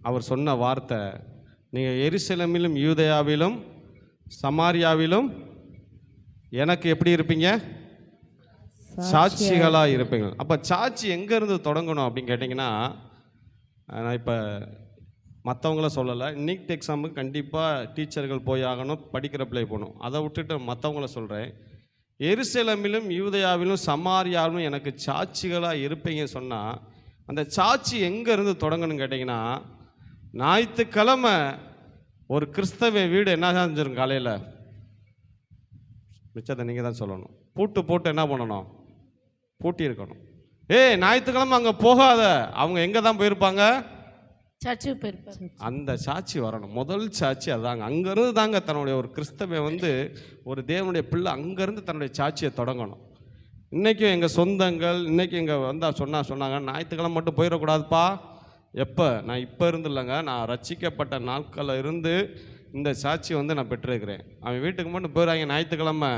அவர் சொன்ன வார்த்தை, நீங்கள் எருசலேமிலும் யூதேயாவிலும் சமாரியாவிலும் எனக்கு எப்படி இருப்பீங்க? சாட்சிகளாக இருப்பீங்க. அப்போ சாட்சி எங்கேருந்து தொடங்கணும் அப்படின்னு கேட்டிங்கன்னா, நான் இப்போ மற்றவங்கள சொல்லலை, நீட் எக்ஸாமுக்கு கண்டிப்பாக டீச்சர்கள் போய் ஆகணும், படிக்கிற பிள்ளை போகணும். அதை விட்டுட்டு மற்றவங்கள சொல்கிறேன். எருசலேமிலும் யூதேயாவிலும் சமாரியாவிலும் எனக்கு சாட்சிகளாக இருப்பீங்க சொன்னால், அந்த சாட்சி எங்கேருந்து தொடங்கணும்னு கேட்டிங்கன்னா, ஞாயிற்றுக்கிழமை ஒரு கிறிஸ்தவ வீடு என்ன செஞ்சிடும்? காலையில் மிச்சத்தை நீங்கள் தான் சொல்லணும். பூட்டு போட்டு என்ன பண்ணணும்? பூட்டி இருக்கணும். ஞாயிற்றுக்கிழமை அங்கே போகாத, அவங்க எங்கே தான் போயிருப்பாங்க? சர்ச்சுக்கு போயிருப்பாங்க. அந்த சாட்சி வரணும். முதல் சாட்சி அதாங்க. அங்கேருந்து தாங்க தன்னுடைய ஒரு கிறிஸ்தவ ஒரு தேவனுடைய பிள்ளை அங்கேருந்து தன்னுடைய சாட்சியை தொடங்கணும். இன்றைக்கும் எங்கள் சொந்தங்கள் இன்றைக்கி இங்கே வந்தால் சொன்னாங்க, ஞாயிற்றுக்கிழமை மட்டும் போயிடக்கூடாதுப்பா. எப்போ? நான் இப்போ இருந்து இல்லைங்க, நான் ரட்சிக்கப்பட்ட நாட்களில் இருந்து இந்த சாட்சி நான் பெற்றிருக்கிறேன். அவன் வீட்டுக்கு மட்டும் போயிடுவாங்க ஞாயிற்றுக்கிழமை,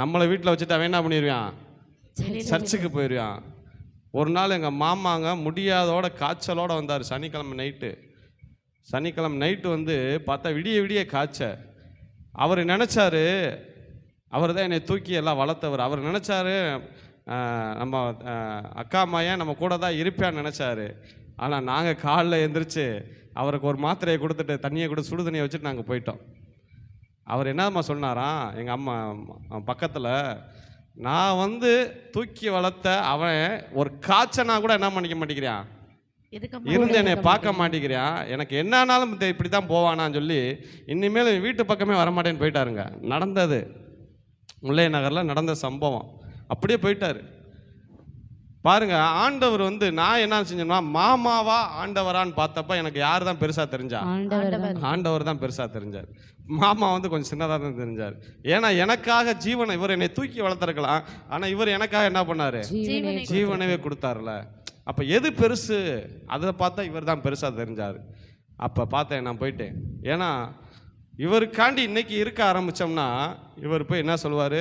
நம்மளை வீட்டில் வச்சுட்டு அவன் என்ன பண்ணிடுவான்? சர்ச்சுக்கு போயிடுவான். ஒரு நாள் எங்கள் மாமாங்க முடியாதோட காய்ச்சலோடு வந்தார். சனிக்கிழமை நைட்டு பார்த்தா விடிய காய்ச்ச. அவர் நினச்சாரு, அவர் தான் என்னை தூக்கி எல்லாம் வளர்த்தவர். அவர் நினச்சாரு நம்ம அக்கா அம்மாயன் நம்ம கூட தான் இருப்பான்னு நினச்சாரு. ஆனால் நாங்கள் காலைல எழுந்திரிச்சு அவருக்கு ஒரு மாத்திரையை கொடுத்துட்டு தண்ணியை கொடுத்து சுடு தண்ணியை வச்சுட்டு நாங்கள் போயிட்டோம். அவர் என்னம்மா சொன்னாராம், எங்கள் அம்மா பக்கத்தில், நான் தூக்கி வளர்த்த அவன் ஒரு காய்ச்சனா கூட என்ன பண்ணிக்க மாட்டேங்கிறான், இருந்து என்னை பார்க்க மாட்டேங்கிறான், எனக்கு என்னன்னாலும் இப்படி தான் போவானான்னு சொல்லி இனிமேல் வீட்டு பக்கமே வரமாட்டேன்னு போயிட்டாருங்க. நடந்தது முல்லை நகரில் நடந்த சம்பவம். அப்படியே போயிட்டார் பாருங்க. ஆண்டவர் நான் என்ன செஞ்சேன்னா, மாமாவா ஆண்டவரான்னு பார்த்தப்ப எனக்கு யார் தான் பெருசாக தெரிஞ்சா? ஆண்டவர் தான் பெருசாக தெரிஞ்சார். மாமா கொஞ்சம் சின்னதாக தான் தெரிஞ்சார். ஏன்னா எனக்காக ஜீவனை, இவர் என்னை தூக்கி வளர்த்துருக்கலாம், ஆனால் இவர் எனக்காக என்ன பண்ணார்? ஜீவனவே கொடுத்தாருல. அப்போ எது பெருசு? அதை பார்த்தா இவர் தான் பெருசாக தெரிஞ்சார். அப்போ பார்த்தேன், நான் போயிட்டேன். ஏன்னா இவருக்காண்டி இன்னைக்கு இருக்க ஆரம்பித்தோம்னா இவர் போய் என்ன சொல்லுவார்?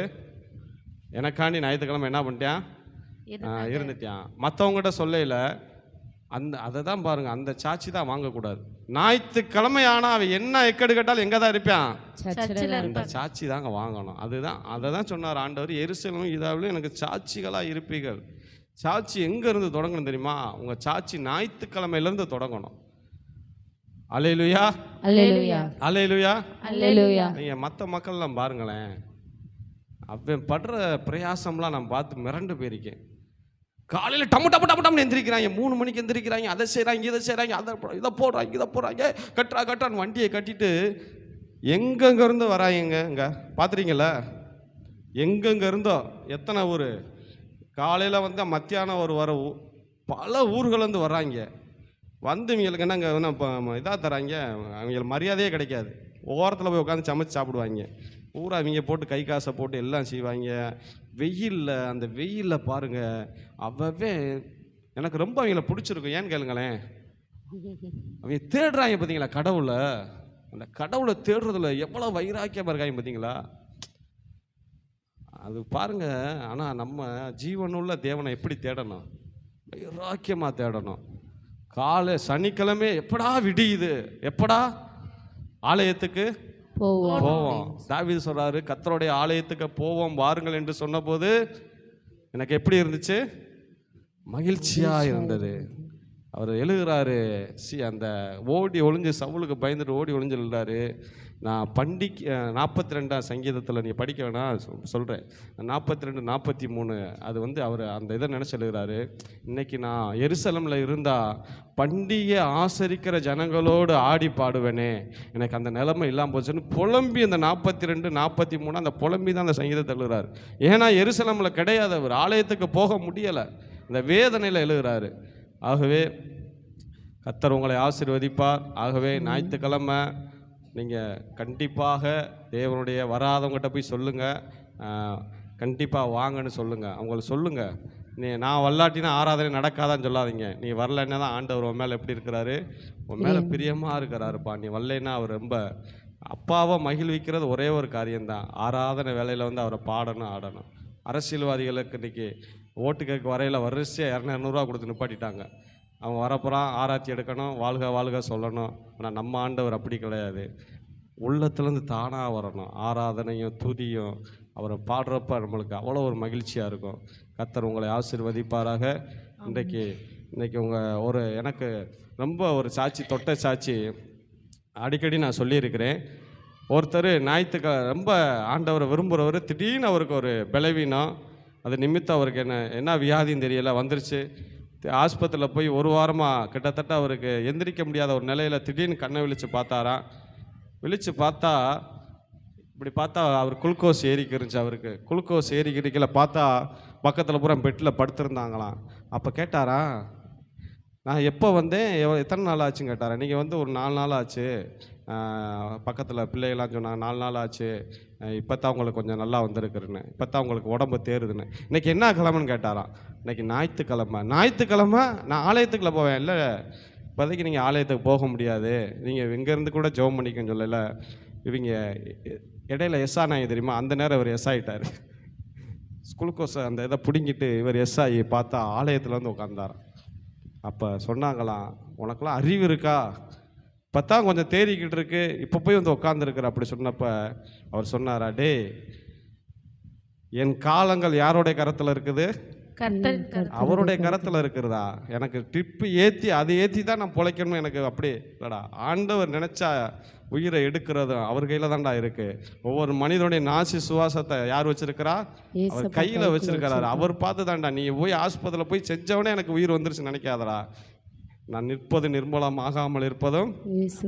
எனக்காண்டி ஞாயிற்றுக்கிழமை என்ன பண்ணிட்டேன்? இருந்துட்டான். மற்றவங்ககிட்ட சொல்லையில் அதை தான் பாருங்க, அந்த சாட்சி தான் வாங்கக்கூடாது. ஞாயிற்றுக்கிழமை ஆனால் அவன் என்ன எக்கடு கேட்டாலும் எங்கே தான் இருப்பான்? அந்த சாட்சி தாங்க வாங்கணும். அதை தான் சொன்னார் ஆண்டவர், எருசலேமும் யூதாவிலும் எனக்கு சாட்சிகளாக இருப்பீர்கள். சாட்சி எங்கேருந்து தொடங்கணும் தெரியுமா? உங்கள் சாட்சி ஞாயிற்றுக்கிழமையிலேருந்து தொடங்கணும். அல்லேலூயா, அல்லேலூயா, அல்லேலூயா, அல்லேலூயா. நீங்கள் மற்ற மக்கள்லாம் பாருங்களேன், அவன் படுற பிரயாசம்லாம் நான் பார்த்து மிரண்டு போயிருக்கேன். காலையில் டம்மு எந்திரிக்கிறாங்க, 3 மணிக்கு எந்திரிக்கிறாங்க, அதை செய்கிறாங்க, இதை செய்கிறாங்க, இதை போடுறாங்க, கட்டுறான்னு வண்டியை கட்டிட்டு எங்கெங்கேருந்து வராங்க. இங்கே பார்த்துறீங்களா? எங்கெங்கே இருந்தோ எத்தனை ஊர், காலையில் மத்தியானம் வர பல ஊர்கள்லேருந்து வர்றாங்க. இவங்களுக்கு என்னங்க இதாக தராங்க, அவங்களுக்கு மரியாதையே கிடைக்காது. ஓரத்தில் போய் உட்காந்து சமைச்சு சாப்பிடுவாங்க. பூரா அவங்க போட்டு கை காசை போட்டு எல்லாம் செய்வாங்க. அந்த வெயிலில் பாருங்கள், அவ்வளவே எனக்கு ரொம்ப அவங்கள பிடிச்சிருக்கும். ஏன்னு கேளுங்களேன், அவங்க தேடுறாங்க பார்த்தீங்களா கடவுளை. அந்த கடவுளை தேடுறதுல எவ்வளோ வைராக்கியமாக இருக்காங்க பார்த்தீங்களா, அது பாருங்க. ஆனால் நம்ம ஜீவனுள்ள தேவனை எப்படி தேடணும்? வைராக்கியமாக தேடணும். சனிக்கிழமை எப்படா விடியுது, எப்படா ஆலயத்துக்கு போவோம். தாவீது சொல்றாரு, கர்த்தருடைய ஆலயத்துக்கு போவோம் வாருங்கள் என்று சொன்னபோது எனக்கு எப்படி இருந்துச்சு? மகிழ்ச்சியா இருந்தது. அவர் எழுதுறாரு, அந்த ஓடி ஒளிஞ்சு சவுலுக்கு பயந்துட்டு ஓடி ஒளிஞ்சு எழுதுறாரு. நான் 42 சங்கீதத்தில் நீங்கள் படிக்க வேணாம் சொல்கிறேன், 42, 43 அது அவர் அந்த இதை நினச்சி எழுதுறாரு. இன்னைக்கு நான் எருசலேமில் இருந்தால் பண்டிகை ஆசரிக்கிற ஜனங்களோடு ஆடி பாடுவேனே, எனக்கு அந்த நிலைமை இல்லாமல் போச்சுன்னு புலம்பி அந்த 42, 43 அந்த புலம்பி தான் அந்த சங்கீதத்தை எழுதுறாரு. ஏன்னா எருசலேமில் கிடையாது, அவர் ஆலயத்துக்கு போக முடியலை, அந்த வேதனையில் எழுதுறாரு. ஆகவே கர்த்தர் உங்களை ஆசீர்வதிப்பார். ஆகவே ஞாயிற்றுக்கிழமை நீங்கள் கண்டிப்பாக தேவனுடைய வராதவங்ககிட்ட போய் சொல்லுங்கள், கண்டிப்பாக வாங்கன்னு சொல்லுங்கள். அவங்களுக்கு சொல்லுங்கள், நான் வரலாட்டினா ஆராதனை நடக்காதான்னு சொல்லாதீங்க. நீ வரலைன்னா தான் ஆண்டவர் உன் மேலே எப்படி இருக்கிறாரு? உன் மேலே பிரியமாக இருக்கிறாருப்பா. நீ வரலைன்னா அவர் ரொம்ப அப்பாவை மகிழ்விக்கிறது ஒரே ஒரு காரியம்தான், ஆராதனை வேலையில் அவரை பாடணும், ஆடணும். அரசியல்வாதிகளுக்கு இன்றைக்கி ஓட்டு கேட்க வரையில் வரிசையாக 200 கொடுத்து நிப்பாட்டிட்டாங்க. அவன் வரப்போகிறான், ஆராய்ச்சி எடுக்கணும், வாழ்க வாழ்க சொல்லணும். ஆனால் நம்ம ஆண்டவர் அப்படி கிடையாது. உள்ளத்துலேருந்து தானாக வரணும். ஆராதனையும் துதியும் அவரை பாடுறப்ப நம்மளுக்கு அவ்வளோ ஒரு மகிழ்ச்சியாக இருக்கும். கர்த்தர் உங்களை ஆசீர்வதிப்பாராக. இன்றைக்கி எனக்கு ரொம்ப ஒரு சாட்சி, தொட்ட சாட்சி அடிக்கடி நான் சொல்லியிருக்கிறேன். ஒருத்தர் ரொம்ப ஆண்டவரை விரும்புகிறவர், திடீர்னு அவருக்கு ஒரு பலவீனம், அது நிமித்தம் அவருக்கு என்ன வியாதின்னு தெரியல வந்துருச்சு. ஆஸ்பத்திரியில் போய் ஒரு வாரமாக கிட்டத்தட்ட அவருக்கு எந்திரிக்க முடியாத ஒரு நிலையில் திடீர்னு கண்ணை விழித்து பார்த்தாராம். விழித்து பார்த்தா இப்படி பார்த்தா அவர் குளுக்கோஸ் ஏறிக்கிருந்துச்சு. அவருக்கு குளுக்கோஸ் ஏறிக்கிறிக்கல பார்த்தா பக்கத்தில் பூரா பெட்டில் படுத்திருந்தாங்களாம். அப்போ கேட்டாரா, நான் எப்போ வந்தேன், எத்தனை நாள் ஆச்சுன்னு கேட்டாரா. நீங்கள் வந்து ஒரு 4 நாள் ஆச்சு, பக்கத்தில் பிள்ளைகளாம் சொன்னாங்க 4 நாள் ஆச்சு, இப்போ தான் உங்களுக்கு கொஞ்சம் நல்லா வந்திருக்குறேன்னு, இப்போ தான் உங்களுக்கு உடம்பு தேருதுன்னு. இன்றைக்கி என்ன கிழமைன்னு கேட்டாராம். இன்றைக்கி ஞாயிற்றுக்கிழமை நான் ஆலயத்துக்குள்ளே போவேன். இல்லை, இப்போதைக்கு நீங்கள் ஆலயத்துக்கு போக முடியாது, நீங்கள் இங்கேருந்து கூட ஜெபம் பண்ணிக்கன்னு சொல்லலை. இவங்க இடையில எஸ் ஆனாங்க தெரியுமா, அந்த நேரம் இவர் எஸ் ஆகிட்டார். குளுக்கோஸை அந்த இதை பிடுங்கிட்டு இவர் எஸ் ஆகி பார்த்தா ஆலயத்தில் வந்து உட்காந்தாராம். அப்போ சொன்னாங்களாம், உனக்கெல்லாம் அறிவு இருக்கா, இப்போ தான் கொஞ்சம் தேறிக்கிட்டு இருக்கு, இப்போ போய் வந்து உட்காந்துருக்குற. அப்படி சொன்னப்போ அவர் சொன்னாரா, டே என் காலங்கள் யாரோடைய கரத்தில் இருக்குது, அவருடைய கரத்தில் இருக்கிறதா. எனக்கு ட்ரிப்பு ஏற்றி அதை ஏற்றி தான் நான் பிழைக்கணும், எனக்கு அப்படி இல்லைடா. ஆண்டவர் நினச்சா உயிரை எடுக்கிறதும் அவர் கையில் தான்டா இருக்கு. ஒவ்வொரு மனிதனுடைய நாசி சுவாசத்தை யார் வச்சிருக்கிறா, அவர் கையில் வச்சிருக்கிறாரு. அவர் பார்த்து தான்டா. நீ போய் ஆஸ்பத்திரியில் போய் செஞ்சவனே எனக்கு உயிர் வந்துருச்சு நினைக்காதடா. நான் நிற்பது நிர்மூலம் ஆகாமல் இருப்பதும்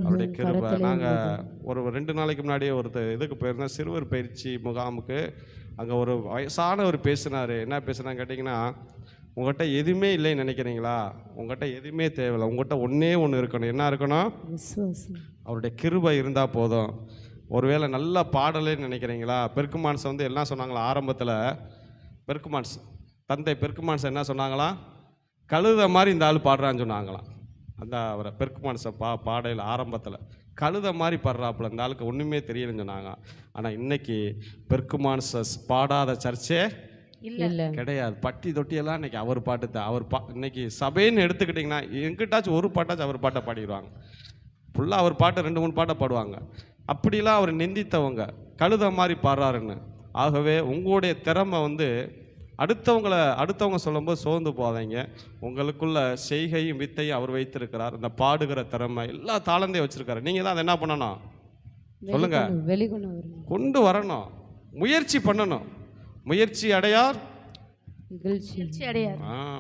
அவருடைய கிருபை. நாங்கள் ஒரு 2 நாளைக்கு முன்னாடியே இதுக்கு போயிருந்தோம், சிறுவர் பயிற்சி முகாமுக்கு. அங்கே ஒரு வயசானவர் பேசினார். என்ன பேசுனான்னு கேட்டிங்கன்னா, உங்கள்கிட்ட எதுவுமே இல்லைன்னு நினைக்கிறீங்களா, உங்கள்கிட்ட எதுவுமே தேவையில்லை, உங்கள்கிட்ட ஒன்று இருக்கணும். என்ன இருக்கணும், அவருடைய கிருபை இருந்தால் போதும். ஒருவேளை நல்ல பாடலைன்னு நினைக்கிறீங்களா, பெர்குமான்ஸ் வந்து என்ன சொன்னாங்களா ஆரம்பத்தில், தந்தை பெர்குமான்ஸ் என்ன சொன்னாங்களா, கழுத மாதிரி இந்த ஆள் பாடுறான்னு சொன்னாங்களாம். அந்த அவரை பெர்குமான்ஸை பாடையில் ஆரம்பத்தில் கழுத மாதிரி பாடுறாப்புல, இந்த ஆளுக்கு ஒன்றுமே தெரியலன்னு சொன்னாங்க. ஆனால் இன்னைக்கு பெர்குமான்ஸஸ் பாடாத சர்ச்சே கிடையாது. பட்டி தொட்டியெல்லாம் இன்னைக்கு அவர் பாட்டு தான். இன்னைக்கு சபைன்னு எடுத்துக்கிட்டிங்கன்னா எங்கிட்டாச்சும் ஒரு பாட்டாச்சும் அவர் பாட்டை பாடிடுவாங்க. ஃபுல்லாக அவர் பாட்டை 2-3 பாட்டை பாடுவாங்க. அப்படிலாம் அவர் நிந்தித்தவங்க கழுத மாதிரி பாடுறாருன்னு. ஆகவே உங்களுடைய திறமை வந்து அடுத்தவங்க சொல்லும்போது சோர்ந்து போகாதீங்க. உங்களுக்குள்ள செய்கையும் வித்தையும் அவர் வைத்திருக்கிறார். இந்த பாடுகிற திறமை எல்லா தாளந்தையும் வச்சிருக்காரு. நீங்கள் தான் அதை என்ன பண்ணணும் சொல்லுங்க, கொண்டு வரணும், முயற்சி பண்ணணும். முயற்சி அடையார்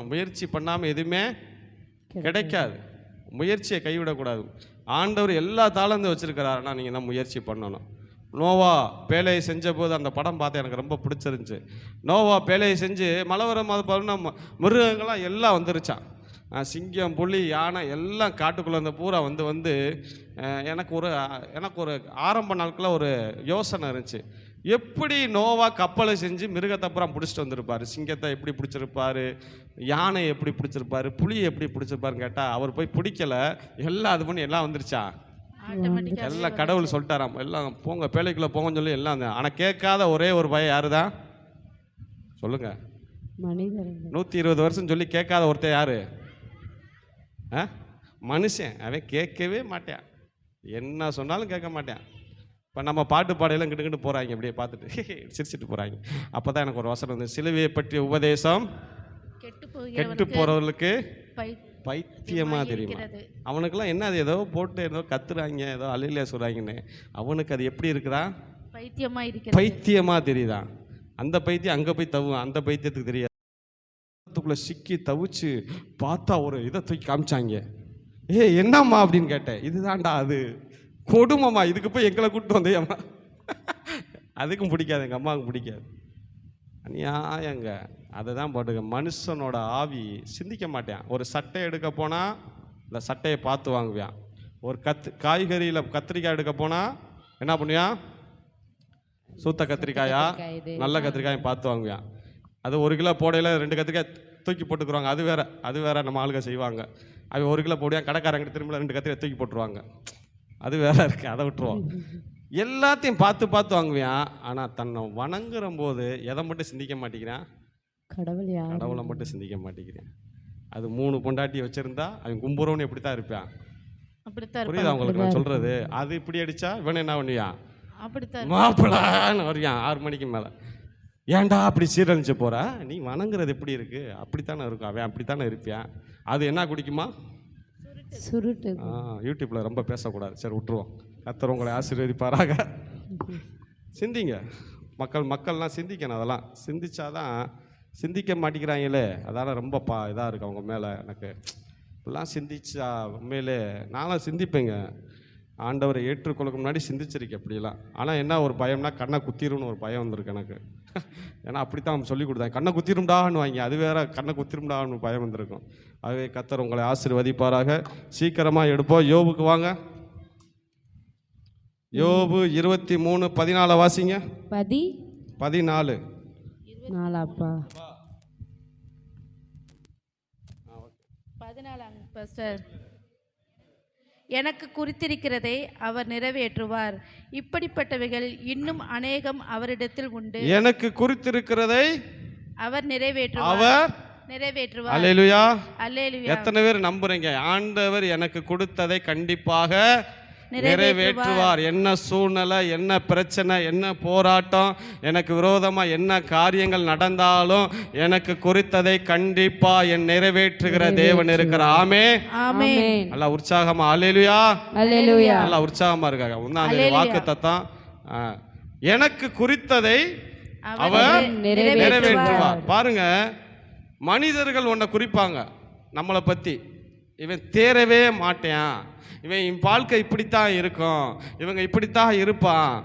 முயற்சி பண்ணாமல் எதுவுமே கிடைக்காது. முயற்சியை கைவிடக்கூடாது. ஆண்டவர் எல்லா தாளந்தையும் வச்சிருக்கிறாருன்னா நீங்கள் தான் முயற்சி பண்ணணும். நோவா பேழையை செஞ்ச போது அந்த படம் பார்த்து எனக்கு ரொம்ப பிடிச்சிருந்துச்சு. நோவா பேழையை செஞ்சு மழை வரும் போது பார்த்தோம்னா மிருகங்கள்லாம் எல்லாம் வந்துருச்சான். சிங்கம், புலி, யானை எல்லாம் காட்டுக்குள்ளே அந்த பூரா வந்து எனக்கு ஒரு ஆரம்ப நாட்களில் ஒரு யோசனை இருந்துச்சு. எப்படி நோவா கப்பலை செஞ்சு மிருகத்தை அப்புறம் பிடிச்சிட்டு வந்திருப்பார், சிங்கத்தை எப்படி பிடிச்சிருப்பார், யானை எப்படி பிடிச்சிருப்பார், புளியை எப்படி பிடிச்சிருப்பாருன்னு கேட்டால் அவர் போய் பிடிக்கலை. எல்லாம் அது பண்ணி எல்லாம் வந்துருச்சா, எல்லாம் கடவுள் சொல்லிட்டாராம், எல்லாம் போங்க பேழைக்குள்ளே போங்கன்னு சொல்லி எல்லாம். ஆனால் கேட்காத ஒரே ஒரு பையன் யாரு தான் சொல்லுங்க, 120 வருஷம் சொல்லி கேட்காத ஒருத்தர் யாரு, மனுஷன். அவன் கேட்கவே மாட்டான், என்ன சொன்னாலும் கேட்க மாட்டான். இப்போ நம்ம பாட்டு பாடையெல்லாம் கிட்டு போகிறாங்க, அப்படியே பார்த்துட்டு சிரிச்சிட்டு போகிறாங்க. அப்போ தான் எனக்கு ஒரு வசனம் வந்து, சிலுவையை பற்றிய உபதேசம் கெட்டு போகிறவர்களுக்கு பைத்தியமாக தெரியுமா. அவனுக்கெல்லாம் என்ன, அது ஏதோ போட்டு ஏதோ கத்துறாங்க, ஏதோ அலையில சொல்கிறாங்கன்னு, அவனுக்கு அது எப்படி இருக்குதா, பைத்தியமாக தெரியுதான். அந்த பைத்தியம் அங்கே போய் அந்த பைத்தியத்துக்கு தெரியாது. சிக்கி தவிச்சு பார்த்தா ஒரு இதை தூக்கி காமிச்சாங்க. என்னம்மா அப்படின்னு கேட்டேன். இதுதான்டா அது கொடுமைம்மா, இதுக்கு போய் எங்களை கூப்பிட்டு வந்தேம்மா. அதுக்கும் பிடிக்காது, எங்கள் அம்மாவுக்கும் பிடிக்காது. அநியாயங்க. அதை தான் போட்டுக்க. மனுஷனோட ஆவி சிந்திக்க மாட்டேன். ஒரு சட்டை எடுக்க போனால் இந்த சட்டையை பார்த்து வாங்குவான். ஒரு காய்கறியில் கத்திரிக்காய் எடுக்க போனால் என்ன பண்ணுவான், சூத்த கத்திரிக்காயா நல்ல கத்திரிக்காயை பார்த்து வாங்குவான். அது 1 கிலோ போடையில் 2 கத்திரிக்காய் தூக்கி போட்டுக்குருவாங்க. அது வேற நம்ம ஆளுங்க செய்வாங்க. அவன் 1 கிலோ போடுவான், கடைக்காரங்கிட்ட திரும்ப 2 கத்திரிக்காய் தூக்கி போட்டுருவாங்க. அது வேற இருக்குது, அதை விட்டுருவோம். எல்லாத்தையும் பார்த்து வாங்குவான். ஆனால் தன்னை வணங்குற போது எதை மட்டும் சிந்திக்க மாட்டேங்கிறான், கடவுளை மட்டும் சிந்திக்க மாட்டேங்கிறேன். அது 3 பொண்டாட்டி வச்சுருந்தா அவன் கும்புறவனு எப்படி தான் இருப்பான். அப்படித்தான் புரியுதா உங்களுக்கு நான் சொல்கிறது? அது இப்படி அடித்தா இவன் என்ன பண்ணுவான், அப்படித்தான் மாப்பிள்ளான்னு வருவான் 6 மணிக்கு மேலே. ஏன்டா அப்படி சீரழிச்சு போகிற, நீ வணங்குறது எப்படி இருக்குது, அப்படித்தானே இருக்கும், அவன் அப்படித்தானே இருப்பான். அது என்ன குடிக்குமா, சுருட்டு. யூடியூப்பில் ரொம்ப பேசக்கூடாது, சரி விட்டுருவோம். கர்த்தர் உங்களை ஆசீர்வதிப்பாராக. சிந்திங்க, மக்கள்லாம் சிந்திக்கணும். அதெல்லாம் சிந்திச்சாதான், சிந்திக்க மாட்டேங்கிறாங்களே, அதால் ரொம்ப இதாக இருக்குது அவங்க மேலே. எனக்கு இப்படிலாம் சிந்திச்சா உண்மையிலே நானும் சிந்திப்பேங்க. ஆண்டவரை ஏற்றுக்கொள்ளுக்கு முன்னாடி சிந்திச்சிருக்கேன் அப்படிலாம். ஆனால் என்ன ஒரு பயம்னா, கண்ணை குத்திரும்னு ஒரு பயம் வந்திருக்கு எனக்கு. ஏன்னா அப்படித்தான் அவங்க சொல்லி கொடுத்தாங்க, கண்ணை குத்திரும்டான்னு வாங்கி, அது வேற கண்ணை குத்திரும்டான்னு பயம் வந்திருக்கும். ஆகவே கர்த்தர் உங்களை ஆசீர்வதிப்பாராக. சீக்கிரமாக எடுப்போம். யோபுக்கு வாங்க. யோபு 23:14 வாசிங்க. 14 அப்பா 14 பாஸ்டர். எனக்கு குறித்திருக்கிறதை அவர் நிறைவேற்றுவார், இப்படிப்பட்டவைகள் இன்னும் அநேகம் அவரிடத்தில் உண்டு. எனக்கு குறித்திருக்கிறதை அவர் நிறைவேற்றுவார். அல்லேலூயா. அல்லேலூயா. எத்தனை பேர் நம்புறீங்க ஆண்டவர் எனக்கு கொடுத்ததை கண்டிப்பாக நிறைவேற்றுவார்? என்ன சூழ்நிலை, என்ன பிரச்சனை, என்ன போராட்டம், எனக்கு விரோதமாக என்ன காரியங்கள் நடந்தாலும் எனக்கு குறித்ததை கண்டிப்பா என் நிறைவேற்றுகிற தேவன் இருக்கிற. ஆமென். நல்லா உற்சாகமா அல்லேலூயா. நல்லா உற்சாகமா இருக்காங்க. உன்னாலே வாக்கு தத்தம், எனக்கு குறித்ததை அவர் நிறைவேற்றுவார். பாருங்க, மனிதர்கள் ஒன்றை குறிப்பாங்க நம்மளை பற்றி, இவன் தேரவே மாட்டேன், இவன் வாழ்க்கை இப்படித்தான் இருக்கும், இவங்க இப்படித்தான் இருப்பான்,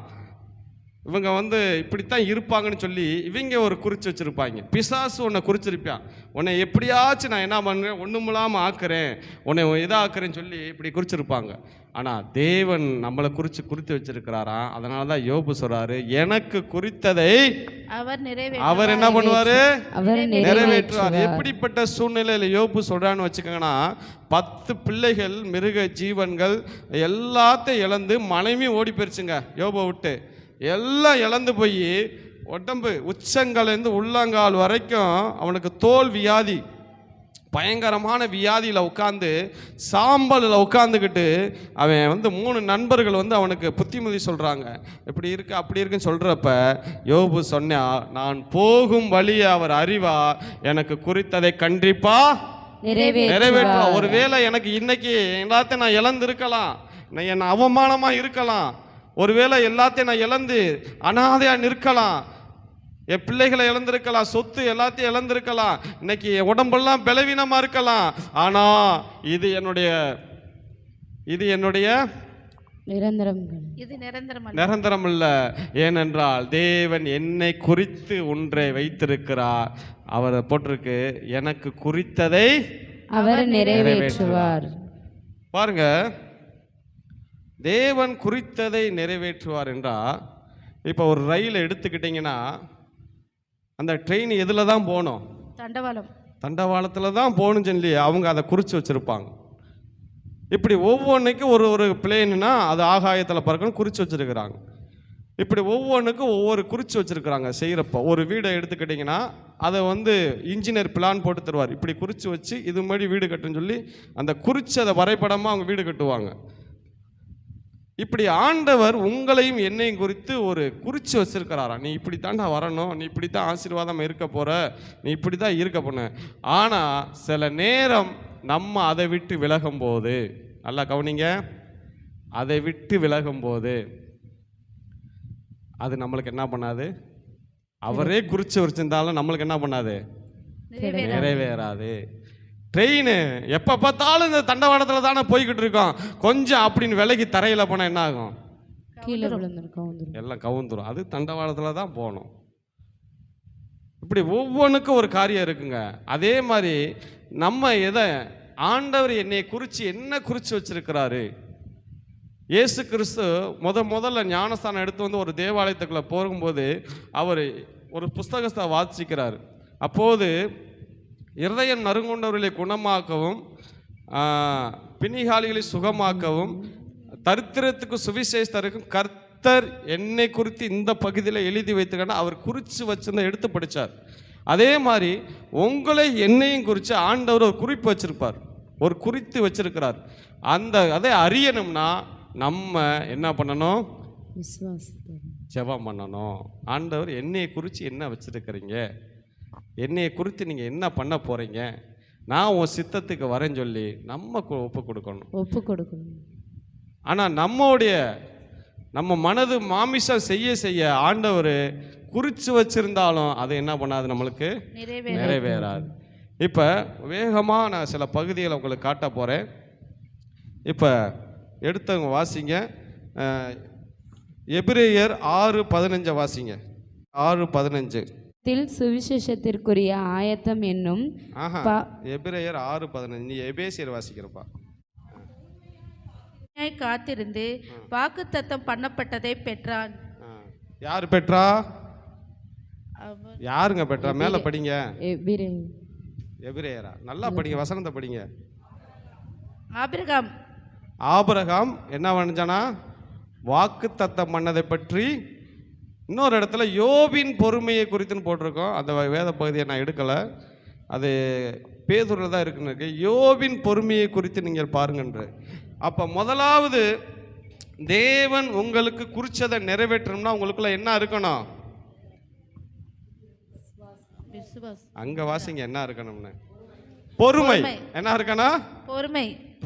இவங்க இப்படித்தான் இருப்பாங்கன்னு சொல்லி இவங்க ஒரு குறித்து வச்சுருப்பாங்க. பிசாசு உன்னை குறிச்சிருப்பான், உன்னை எப்படியாச்சும் நான் என்ன பண்ணுறேன், ஒன்றுமில்லாமல் ஆக்குறேன், உன்னை இதாக்குறேன்னு சொல்லி இப்படி குறிச்சிருப்பாங்க. ஆனால் தேவன் நம்மளை குறித்து வச்சிருக்கிறாராம். அதனால தான் யோபு சொல்றாரு, எனக்கு குறித்ததை அவர் என்ன பண்ணுவாரு, நிறைவேற்றுவார். எப்படிப்பட்ட சூழ்நிலையில் யோபு சொல்றான்னு வச்சுக்கோங்கன்னா, 10 பிள்ளைகள், மிருக ஜீவன்கள் எல்லாத்தையும் இழந்து, மனைவி ஓடி போயிருச்சுங்க யோபை விட்டு, எல்லாம் இழந்து போய் உடம்பு உச்சங்கள்லேருந்து உள்ளங்கால் வரைக்கும் அவனுக்கு தோல் வியாதி, பயங்கரமான வியாதியில் உட்காந்து சாம்பலில் உட்காந்துக்கிட்டு அவன் 3 நண்பர்கள் அவனுக்கு புத்திமதி சொல்கிறாங்க, இப்படி இருக்கு அப்படி இருக்குன்னு சொல்கிறப்ப யோபு சொன்னா, நான் போகும் வழியை அவர் அறிவா, எனக்கு குறித்ததை கண்டிப்பா நிறைவேற்றுவார். ஒருவேளை எனக்கு இன்னைக்கு எல்லாத்தையும் நான் இழந்திருக்கலாம், என்ன அவமானமாக இருக்கலாம், ஒருவேளை எல்லாத்தையும் நான் இழந்து அனாதையாக நிற்கலாம், என் பிள்ளைகளை இழந்திருக்கலாம், சொத்து எல்லாத்தையும் இழந்திருக்கலாம், இன்னைக்கு என் உடம்பெல்லாம் பலவீனமாக இருக்கலாம். ஆனால் இது என்னுடைய நிரந்தரம் இல்ல. ஏனென்றால் தேவன் என்னை குறித்து ஒன்றை வைத்திருக்கிறார். அவர் போட்டிருக்கு, எனக்கு குறித்ததை அவர் நிறைவேற்றுவார். பாருங்க, தேவன் குறித்ததை நிறைவேற்றுவார் என்றால், இப்போ ஒரு ரயில் எடுத்துக்கிட்டிங்கன்னா அந்த ட்ரெயின் எதில் தான் போகணும், தண்டவாளத்தில் தான் போகணும்னு சொல்லி அவங்க அதை குறித்து வச்சுருப்பாங்க. இப்படி ஒவ்வொன்றுக்கும் ஒரு பிளேன்னா அது ஆகாயத்தில் பறக்கணும் குறித்து வச்சுருக்கிறாங்க. இப்படி ஒவ்வொன்றுக்கும் ஒவ்வொரு குறித்து வச்சுருக்கிறாங்க. செய்கிறப்ப ஒரு வீடை எடுத்துக்கிட்டிங்கன்னா அதை இன்ஜினியர் பிளான் போட்டு தருவார், இப்படி குறித்து வச்சு இது மாதிரி வீடு கட்டுன்னு சொல்லி அந்த குறித்து அதை வரைபடமாக அவங்க வீடு கட்டுவாங்க. இப்படி ஆண்டவர் உங்களையும் என்னையும் குறித்து ஒரு குறித்து வச்சிருக்கிறாரா, நீ இப்படி தாண்டா வரணும், நீ இப்படி தான் ஆசீர்வாதம் இருக்க போற, நீ இப்படி தான் இருக்க போன. ஆனால் சில நேரம் நம்ம அதை விட்டு விலகும் போது, நல்லா கவனிங்க, அதை விட்டு விலகும் போது அது நம்மளுக்கு என்ன பண்ணாது, அவரே குறித்து வச்சிருந்தாலும் நம்மளுக்கு என்ன பண்ணாது, நிறைவேறாது. ட்ரெயின் எப்போ பார்த்தாலும் இந்த தண்டவாளத்தில் தானே போய்கிட்டு இருக்கோம், கொஞ்சம் அப்படின்னு விலகி தரையில் போனால் என்ன ஆகும், கீழே எல்லாம் கவுந்துரும். அது தண்டவாளத்தில் தான் போகணும். இப்படி ஒவ்வொன்றுக்கும் ஒரு காரியம் இருக்குங்க. அதே மாதிரி நம்ம எதை, ஆண்டவர் என்னை குறித்து என்ன குறித்து வச்சிருக்கிறாரு. இயேசு கிறிஸ்து முதல்ல ஞானஸ்தானம் எடுத்து ஒரு தேவாலயத்துக்குள்ளே போகும்போது அவர் ஒரு புஸ்தகத்தை வாசிக்கிறார். அப்போது இருதயம் நறுங்குண்டவர்களை குணமாக்கவும், பிணிகாலிகளை சுகமாக்கவும், தரித்திரத்துக்கு சுவிசேஷத்தருக்கும் கர்த்தர் என்னை குறித்து இந்த பகுதியில் எழுதி வைத்துக்கன்னா அவர் குறித்து வச்சிருந்த எடுத்து படித்தார். அதே மாதிரி உங்களை என்னையும் குறித்து ஆண்டவர் ஒரு குறிப்பு வச்சிருப்பார், ஒரு குறித்து வச்சிருக்கிறார். அதை அறியணும்னா நம்ம என்ன பண்ணணும்? ஜெபம் பண்ணணும். ஆண்டவர் என்னையை குறித்து என்ன வச்சிருக்கிறீங்க, என்னையை குறித்து நீங்கள் என்ன பண்ண போகிறீங்க, நான் உன் சித்தத்துக்கு வரேன்னு சொல்லி நம்ம ஒப்பு கொடுக்கணும். ஆனால் நம்ம மனது மாமிசம் செய்ய ஆண்டவர் குறித்து வச்சிருந்தாலும் அது என்ன பண்ணாது, நம்மளுக்கு நிறைவேறாது. இப்போ வேகமாக நான் சில பகுதிகளை உங்களுக்கு காட்ட போகிறேன். இப்போ எடுத்தவங்க வாசிங்க, எபிரேயர் 6:15 வாசிங்க. 6:15 சுவிசேஷத்திற்குரிய ஆயத்தம் என்னும் எபிரேயர் 6:15. நீ எபேசியர் வாசிக்கிறப்பா. காத்திருந்து வாக்குத்தத்தம் பண்ணப்பட்டதை பெற்றான். யார் பெற்றா? யாருங்க பெற்றா? மேல படிங்க. எபிரேயரா? நல்லா படிங்க, வசனத்தை படிங்க. ஆபிரகாம் என்ன பண்ணானா? வாக்குத்தத்தம் பண்ணதை பற்றி. இன்னொரு இடத்துல யோபின் பொறுமையை குறித்துன்னு போட்டிருக்கோம். அந்த வேத பகுதியை நான் எடுக்கலை, அது பேதுருவில் தான் இருக்குன்னு. யோபின் பொறுமையை குறித்து நீங்கள் பாருங்கன்ற. அப்போ முதலாவது தேவன் உங்களுக்கு குறிச்சதை நிறைவேற்றணும்னா உங்களுக்குள்ள என்ன இருக்கணும்? அங்க வாசிங்க, என்ன இருக்கணும்னு? பொறுமை. என்ன இருக்கணும்?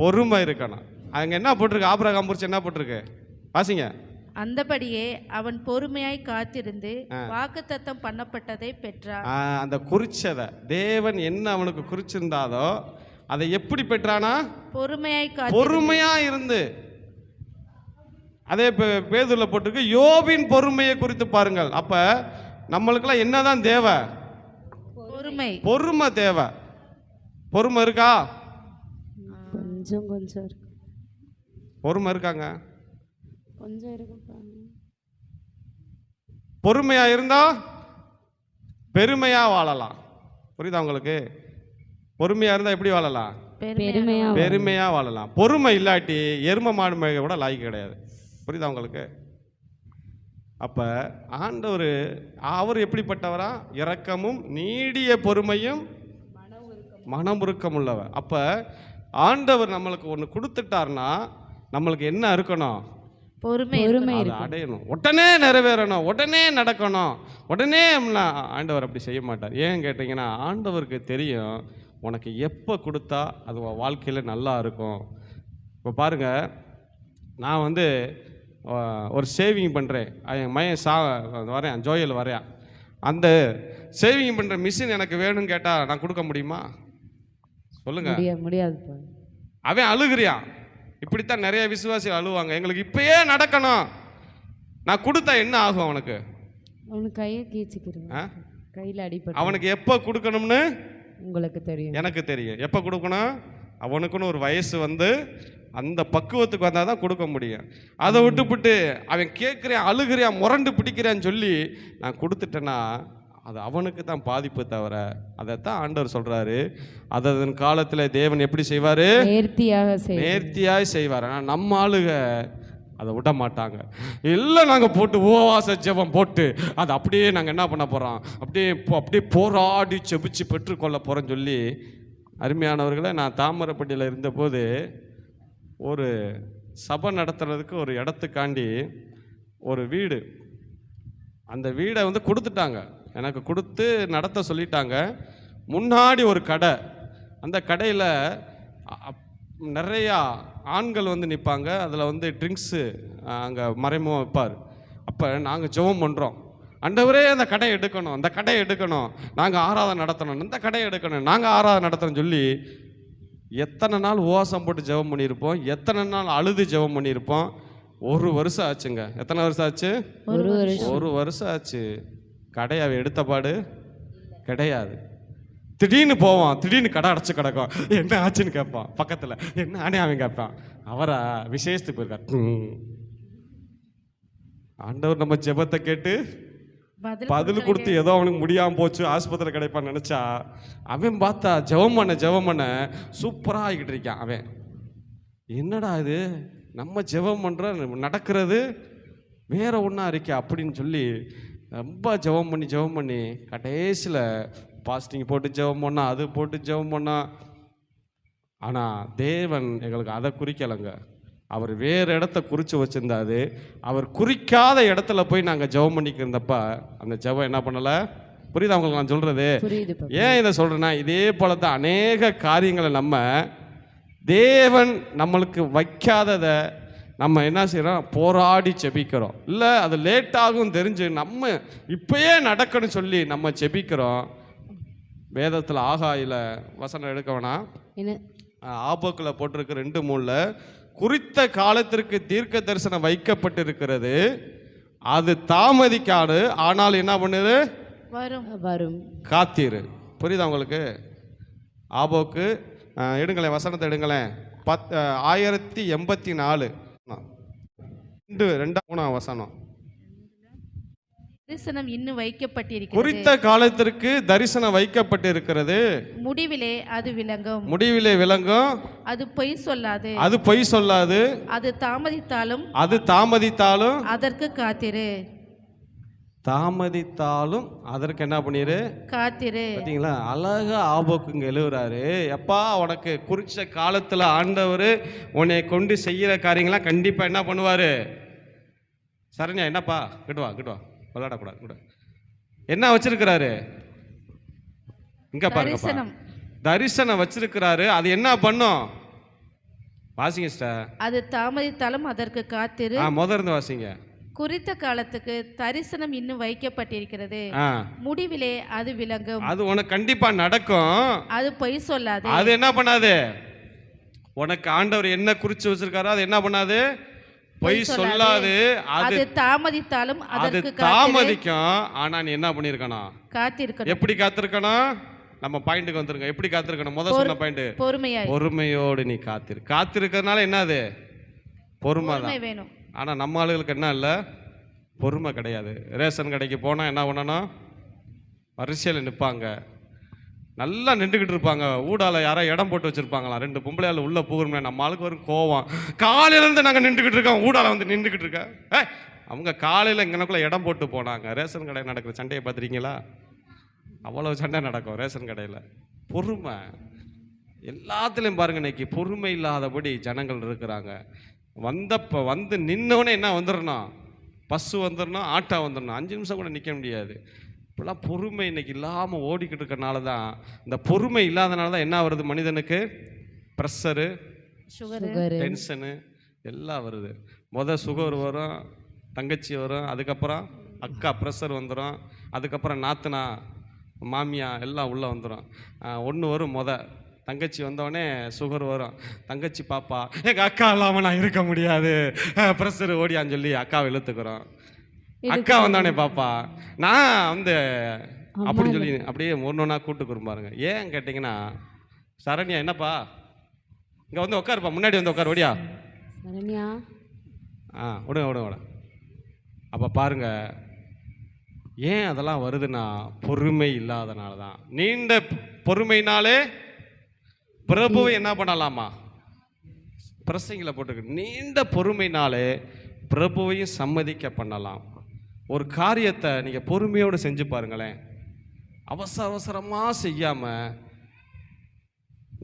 பொறுமை இருக்கணும். அங்க என்ன போட்டிருக்கு? ஆபிரகாம் குறித்து என்ன போட்டிருக்கு? வாசிங்க. அந்தபடியே அவன் பொறுமையாய் காத்திருந்து வாக்குத்தத்தம் பண்ணப்பட்டதை பெற்றான். அந்த குறிச்சதை தேவன் என்ன அவனுக்கு குறிச்சிருந்தாதோ அதை எப்படி பெற்றானா? பொறுமையா இருந்து. அதே பேதுருல போட்டிருக்கு யோபின் பொறுமையை குறித்து பாருங்கள். அப்ப நம்மளுக்கெல்லாம் என்னதான் தேவை? பொறுமை தேவை. பொறுமை இருக்கா? கொஞ்சம் பொறுமை இருக்காங்க. கொஞ்சம் இருக்கு. பொறுமையா இருந்தா பெருமையா வாழலாம். புரியுதா உங்களுக்கு? பொறுமையா இருந்தா எப்படி வாழலாம்? பெருமையா வாழலாம். பொறுமை இல்லாட்டி எரும மாடு மேக கூட லாய்க்கு கிடையாது. புரியுதா உங்களுக்கு? அப்ப ஆண்டவர் அவர் எப்படிப்பட்டவரா? இரக்கமும் நீடிய பொறுமையும் மனமுருக்கம் உள்ளவர். அப்ப ஆண்டவர் நம்மளுக்கு ஒன்று கொடுத்துட்டார்னா நம்மளுக்கு என்ன இருக்கணும்? பொறுமை அடையணும். உடனே நிறைவேறணும், உடனே நடக்கணும், உடனே. ஆண்டவர் அப்படி செய்ய மாட்டார். ஏன் கேட்டீங்கன்னா ஆண்டவருக்கு தெரியும் உனக்கு எப்போ கொடுத்தா அது வாழ்க்கையில் நல்லா இருக்கும். இப்போ பாருங்க, நான் ஒரு சேவிங் பண்ணுறேன். என் மையன் வரேன், ஜோயல் வரையான். அந்த சேவிங் பண்ணுற மிஷின் எனக்கு வேணும்னு கேட்டால் நான் கொடுக்க முடியுமா? சொல்லுங்க, முடியாது. அவன் அழுகிறியான். இப்படித்தான் நிறைய விசுவாசிகள் அழுவாங்க. எங்களுக்கு இப்பயே நடக்கணும், நான் கொடுத்தா என்ன ஆகும்? அவனுக்கு கையை கீச்சிக்கிறேன், கையில் அடிப்பட்டு. அவனுக்கு எப்போ கொடுக்கணும்னு உங்களுக்கு தெரியும், எனக்கு தெரியும். எப்போ கொடுக்கணும்? அவனுக்குன்னு ஒரு வயசு அந்த பக்குவத்துக்கு வந்தால் தான் கொடுக்க முடியும். அதை விட்டுவிட்டு அவன் கேட்குறான், அழுகிறியான், முரண்டு பிடிக்கிறான்னு சொல்லி நான் கொடுத்துட்டேன்னா அது அவனுக்கு தான் பாதிப்பு தவிர. அதைத்தான் ஆண்டவர் சொல்றாரு, அதன் காலத்தில் தேவன் எப்படி செய்வார்? நேர்த்தியாக செய்வார். ஆனால் நம்ம ஆளுக அதை விட மாட்டாங்க. இல்லை, நாங்கள் போட்டு உபவாச ஜெபம் போட்டு அதை அப்படியே நாங்கள் என்ன பண்ண போகிறோம், அப்படியே போராடி செபிச்சு பெற்றுக்கொள்ள போகிறோன்னு சொல்லி. அருமையானவர்களை, நான் தாமரைப்பட்டியில் இருந்தபோது ஒரு சபை நடத்துறதுக்கு ஒரு இடத்துக்காண்டி ஒரு வீடு, அந்த வீடை கொடுத்துட்டாங்க எனக்கு. கொடுத்து நடத்த சொல்லிட்டாங்க. முன்னாடி ஒரு கடை, அந்த கடையில் நிறையா ஆண்கள் நிற்பாங்க. அதில் ட்ரிங்க்ஸு அங்கே மறைமுகம் வைப்பார். அப்போ நாங்கள் ஜெபம் பண்ணுறோம், ஆண்டவரே அந்த கடையை எடுக்கணும், அந்த கடையை எடுக்கணும், நாங்கள் ஆராதனை நடத்தணும், இந்த கடையை எடுக்கணும், நாங்கள் ஆராதனை நடத்தணும்னு சொல்லி எத்தனை நாள் உபவாசம் போட்டு ஜெபம் பண்ணியிருப்போம், எத்தனை நாள் அழுது ஜெபம் பண்ணியிருப்போம். 1 வருஷம் ஆச்சுங்க. எத்தனை வருஷம் ஆச்சு? 1 வருஷம் ஆச்சு. கடையை எடுத்த பாடு கிடையாது. திடீர்னு போவான், திடீர்னு கடை அடைச்சு கிடக்கும். என்ன ஆச்சுன்னு கேட்பான் பக்கத்தில். என்ன ஆனே அவன் கேட்பான், அவரா விசேஷத்துக்கு போயிருக்கார். ஆண்டவர் நம்ம ஜெபத்தை கேட்டு பதில் கொடுத்து ஏதோ அவனுக்கு முடியாமல் போச்சு, ஆஸ்பத்திரியில் கிடைப்பான்னு நினச்சா அவன் பார்த்தா ஜெபம் பண்ண சூப்பராக ஆகிக்கிட்டு இருக்கான். அவன் என்னடா இது, நம்ம ஜெபம் பண்ணுற நடக்கிறது வேற ஒன்றா இருக்கே அப்படின்னு சொல்லி ரொம்ப ஜெபம் பண்ணி கடைசியில் பாஸ்டிங் போட்டு ஜெபம் பண்ணா, அது போட்டு ஜெபம் பண்ணா. ஆனால் தேவன் எங்களுக்கு அதை குறிக்கலைங்க. அவர் வேறு இடத்த குறித்து வச்சுருந்தாரு. அவர் குறிக்காத இடத்துல போய் நாங்கள் ஜெபம் பண்ணிக்கிருந்தப்ப அந்த ஜெபம் என்ன பண்ணலை? புரியுதா உங்களுக்கு நான் சொல்கிறது? ஏன் இதை சொல்கிறேன்னா, இதே போல தான் அநேக காரியங்களை நம்ம தேவன் நம்மளுக்கு வைக்காததை நம்ம என்ன செய்கிறோம்? போராடி செபிக்கிறோம். இல்லை அது லேட்டாகும் தெரிஞ்சு நம்ம இப்பயே நடக்கணும்னு சொல்லி நம்ம செபிக்கிறோம். வேதத்தில் ஆகாயில் வசனம் எடுக்க வேணாம், ஆபோக்கில் போட்டிருக்கு 2:3 குறித்த காலத்திற்கு தீர்க்க தரிசனம் வைக்கப்பட்டிருக்கிறது, அது தாமதிக்காது, ஆனால் என்ன பண்ணுது? வரும். காத்தீரு. புரியுதா உங்களுக்கு? ஆபோக்கு எடுங்களேன், வசனத்தை எடுங்களேன். 1084 2 வசனம். தரிசனம் இன்னும் வைக்கப்பட்டிருக்கிறது, குறித்த காலத்திற்கு தரிசனம் வைக்கப்பட்டிருக்கிறது, முடிவிலே அது விளங்கும். முடிவிலே விளங்கும். அது பொய் சொல்லாது, அது பொய் சொல்லாது. அது தாமதித்தாலும் அதற்கு காத்திரு. தாமதித்தாலும் அதற்கு என்ன பண்ணிரு? காத்திரு. பார்த்தீங்களா? அழகா ஆபோக்குங்க எழுதுறாரு. எப்பா உனக்கு குறிச்ச காலத்தில் ஆண்டவர் உன்னை கொண்டு செய்கிற காரியங்களாம் கண்டிப்பாக என்ன பண்ணுவார்? சரண்யா என்னப்பா? கிட்டுவா விளையாடக்கூடாது கூட. என்ன வச்சிருக்கிறாரு? இங்க பாருங்க, தரிசனம் வச்சிருக்கிறாரு. அது என்ன பண்ணும்? வாசிங்க சிஸ்டர். அது தாமதித்தாலும் அதற்கு காத்திரு. முதல்ல இருந்து வாசிங்க. குறித்த காலத்துக்கு தரிசனம் இன்னும் வைக்கப்பட்டிருக்கிறது, முடிவிலே அது விளங்கும். அது உனக்கு கண்டிப்பா நடக்கும். அது பொய் சொல்லாது. அது என்ன பண்ணாது? உனக்கு ஆண்டவர் என்ன குறிச்சு வச்சிருக்காரோ அது என்ன பண்ணாது? பொய் சொல்லாது. அது தாமதித்தாலும் அது தாமதிக்கும். ஆனா நீ என்ன பண்ணிருக்கணும்? காத்திருக்கணும். எப்படி காத்திருக்கணும்? நம்ம பாயிண்ட்டுக்கு வந்துருங்க. எப்படி காத்திருக்கணும்? முதல் சொன்ன பாயிண்ட் பொறுமையோடு நீ காத்திருக்கிறதுனால என்னது? பொறுமை தான் வேணும். ஆனால் நம்ம ஆளுகளுக்கு என்ன இல்லை? பொறுமை கிடையாது. ரேஷன் கடைக்கு போனால் என்ன பண்ணணும்? வரிசையில் நிற்பாங்க, நல்லா நின்றுக்கிட்டு இருப்பாங்க. ஊடால யாரோ இடம் போட்டு வச்சுருப்பாங்களா, 2 பொம்பளையால் உள்ளே போகிறோம்னா நம்ம ஆளுக்கு வரும் கோவம். காலையிலேருந்து நாங்கள் நின்றுக்கிட்டு இருக்கோம், ஊடால வந்து நின்றுக்கிட்டு இருக்கேன். அவங்க காலையில் இங்கனக்குள்ளே இடம் போட்டு போனாங்க. ரேஷன் கடை நடக்கிற சண்டையை பார்த்துருக்கீங்களா? அவ்வளோ சண்டை நடக்கும் ரேஷன் கடையில். பொறுமை எல்லாத்துலேயும் பாருங்கள். இன்னைக்கு பொறுமை இல்லாதபடி ஜனங்கள் இருக்கிறாங்க. வந்து நின்னோடனே என்ன வந்துடணும்? பஸ்ஸு வந்துடணும், ஆட்டோ வந்துடணும். 5 நிமிஷம் கூட நிற்க முடியாது. இப்போலாம் பொறுமை இன்னைக்கு இல்லாமல் ஓடிக்கிட்டு இருக்கிறனால தான், இந்த பொறுமை இல்லாதனால தான் என்ன வருது மனிதனுக்கு? ப்ரெஷரு, டென்ஷனு எல்லாம் வருது. சுகர் வரும், தங்கச்சி வரும், அதுக்கப்புறம் அக்கா ப்ரெஷர் வந்துடும், அதுக்கப்புறம் நாத்தனா மாமியா எல்லாம் உள்ளே வந்துடும். ஒன்று வரும், தங்கச்சி வந்தோடனே சுகர் வரும். தங்கச்சி பாப்பா எங்கள் அக்கா இல்லாமல் நான் இருக்க முடியாது, ப்ரெஷர் ஓடியான்னு சொல்லி அக்காவை இழுத்துக்கிறோம். அக்கா வந்தோடனே பாப்பா நான் வந்து அப்படின்னு சொல்லி அப்படியே ஒன்றா கூட்டுக்குறோம் பாருங்க. ஏன் கேட்டிங்கன்னா, சரண்யா என்னப்பா இங்கே வந்து உட்காருப்பா, முன்னாடி வந்து உட்காரு, ஓடியா சரண்யா. விடுங்க. அப்போ பாருங்க, ஏன் அதெல்லாம் வருதுன்னா பொறுமை இல்லாதனால தான். நீண்ட பொறுமைனாலே பிரபுவை என்ன பண்ணலாமா? பிரசங்கில போட்டிருக்கு, நீண்ட பொறுமைனாலே பிரபுவையும் சம்மதிக்க பண்ணலாம். ஒரு காரியத்தை நீங்கள் பொறுமையோடு செஞ்சு பாருங்களேன். அவசரமாக செய்யாமல்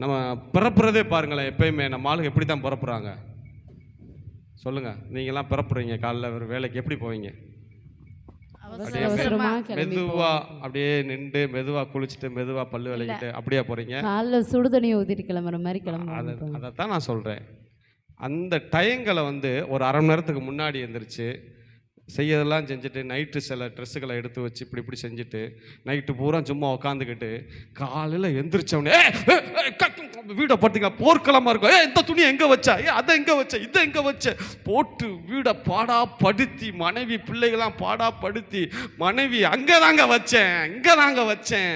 நம்ம பிறப்புறதே பாருங்களேன். எப்பயுமே நம்ம ஆளுங்க எப்படி தான் பிறப்புறாங்க சொல்லுங்கள். நீங்கள்லாம் பிறப்புறீங்க, காலைல வேலைக்கு எப்படி போவீங்க? மெதுவா அப்படியே நின்று மெதுவா குளிச்சுட்டு மெதுவா பல்லு விளக்கிட்டு அப்படியே போறீங்க. காலைல சுடுதண்ணியை ஊற்றிட்டு கிளம்புற மாதிரி கிளம்புற. அதைத்தான் நான் சொல்றேன். அந்த டைங்களை வந்து ஒரு 1/2 மணி நேரத்துக்கு முன்னாடி எழுந்திரிச்சு செய்யறதெல்லாம் செஞ்சுட்டு, நைட்டு சில ட்ரெஸ்ஸுகளை எடுத்து வச்சு இப்படி செஞ்சுட்டு நைட்டு பூரா சும்மா உட்காந்துக்கிட்டு காலையில் எந்திரிச்சவனே வீடை பார்த்தீங்களா போர்க்களமாக இருக்கும். இந்த துணியை எங்கே வச்சா, அதை எங்கே வச்ச, இதை எங்கே வச்ச போட்டு வீடை பாடாப்படுத்தி, மனைவி பிள்ளைகளாம் பாடாப்படுத்தி, மனைவி அங்கே தாங்க வச்சேன் இங்கே தாங்க வச்சேன்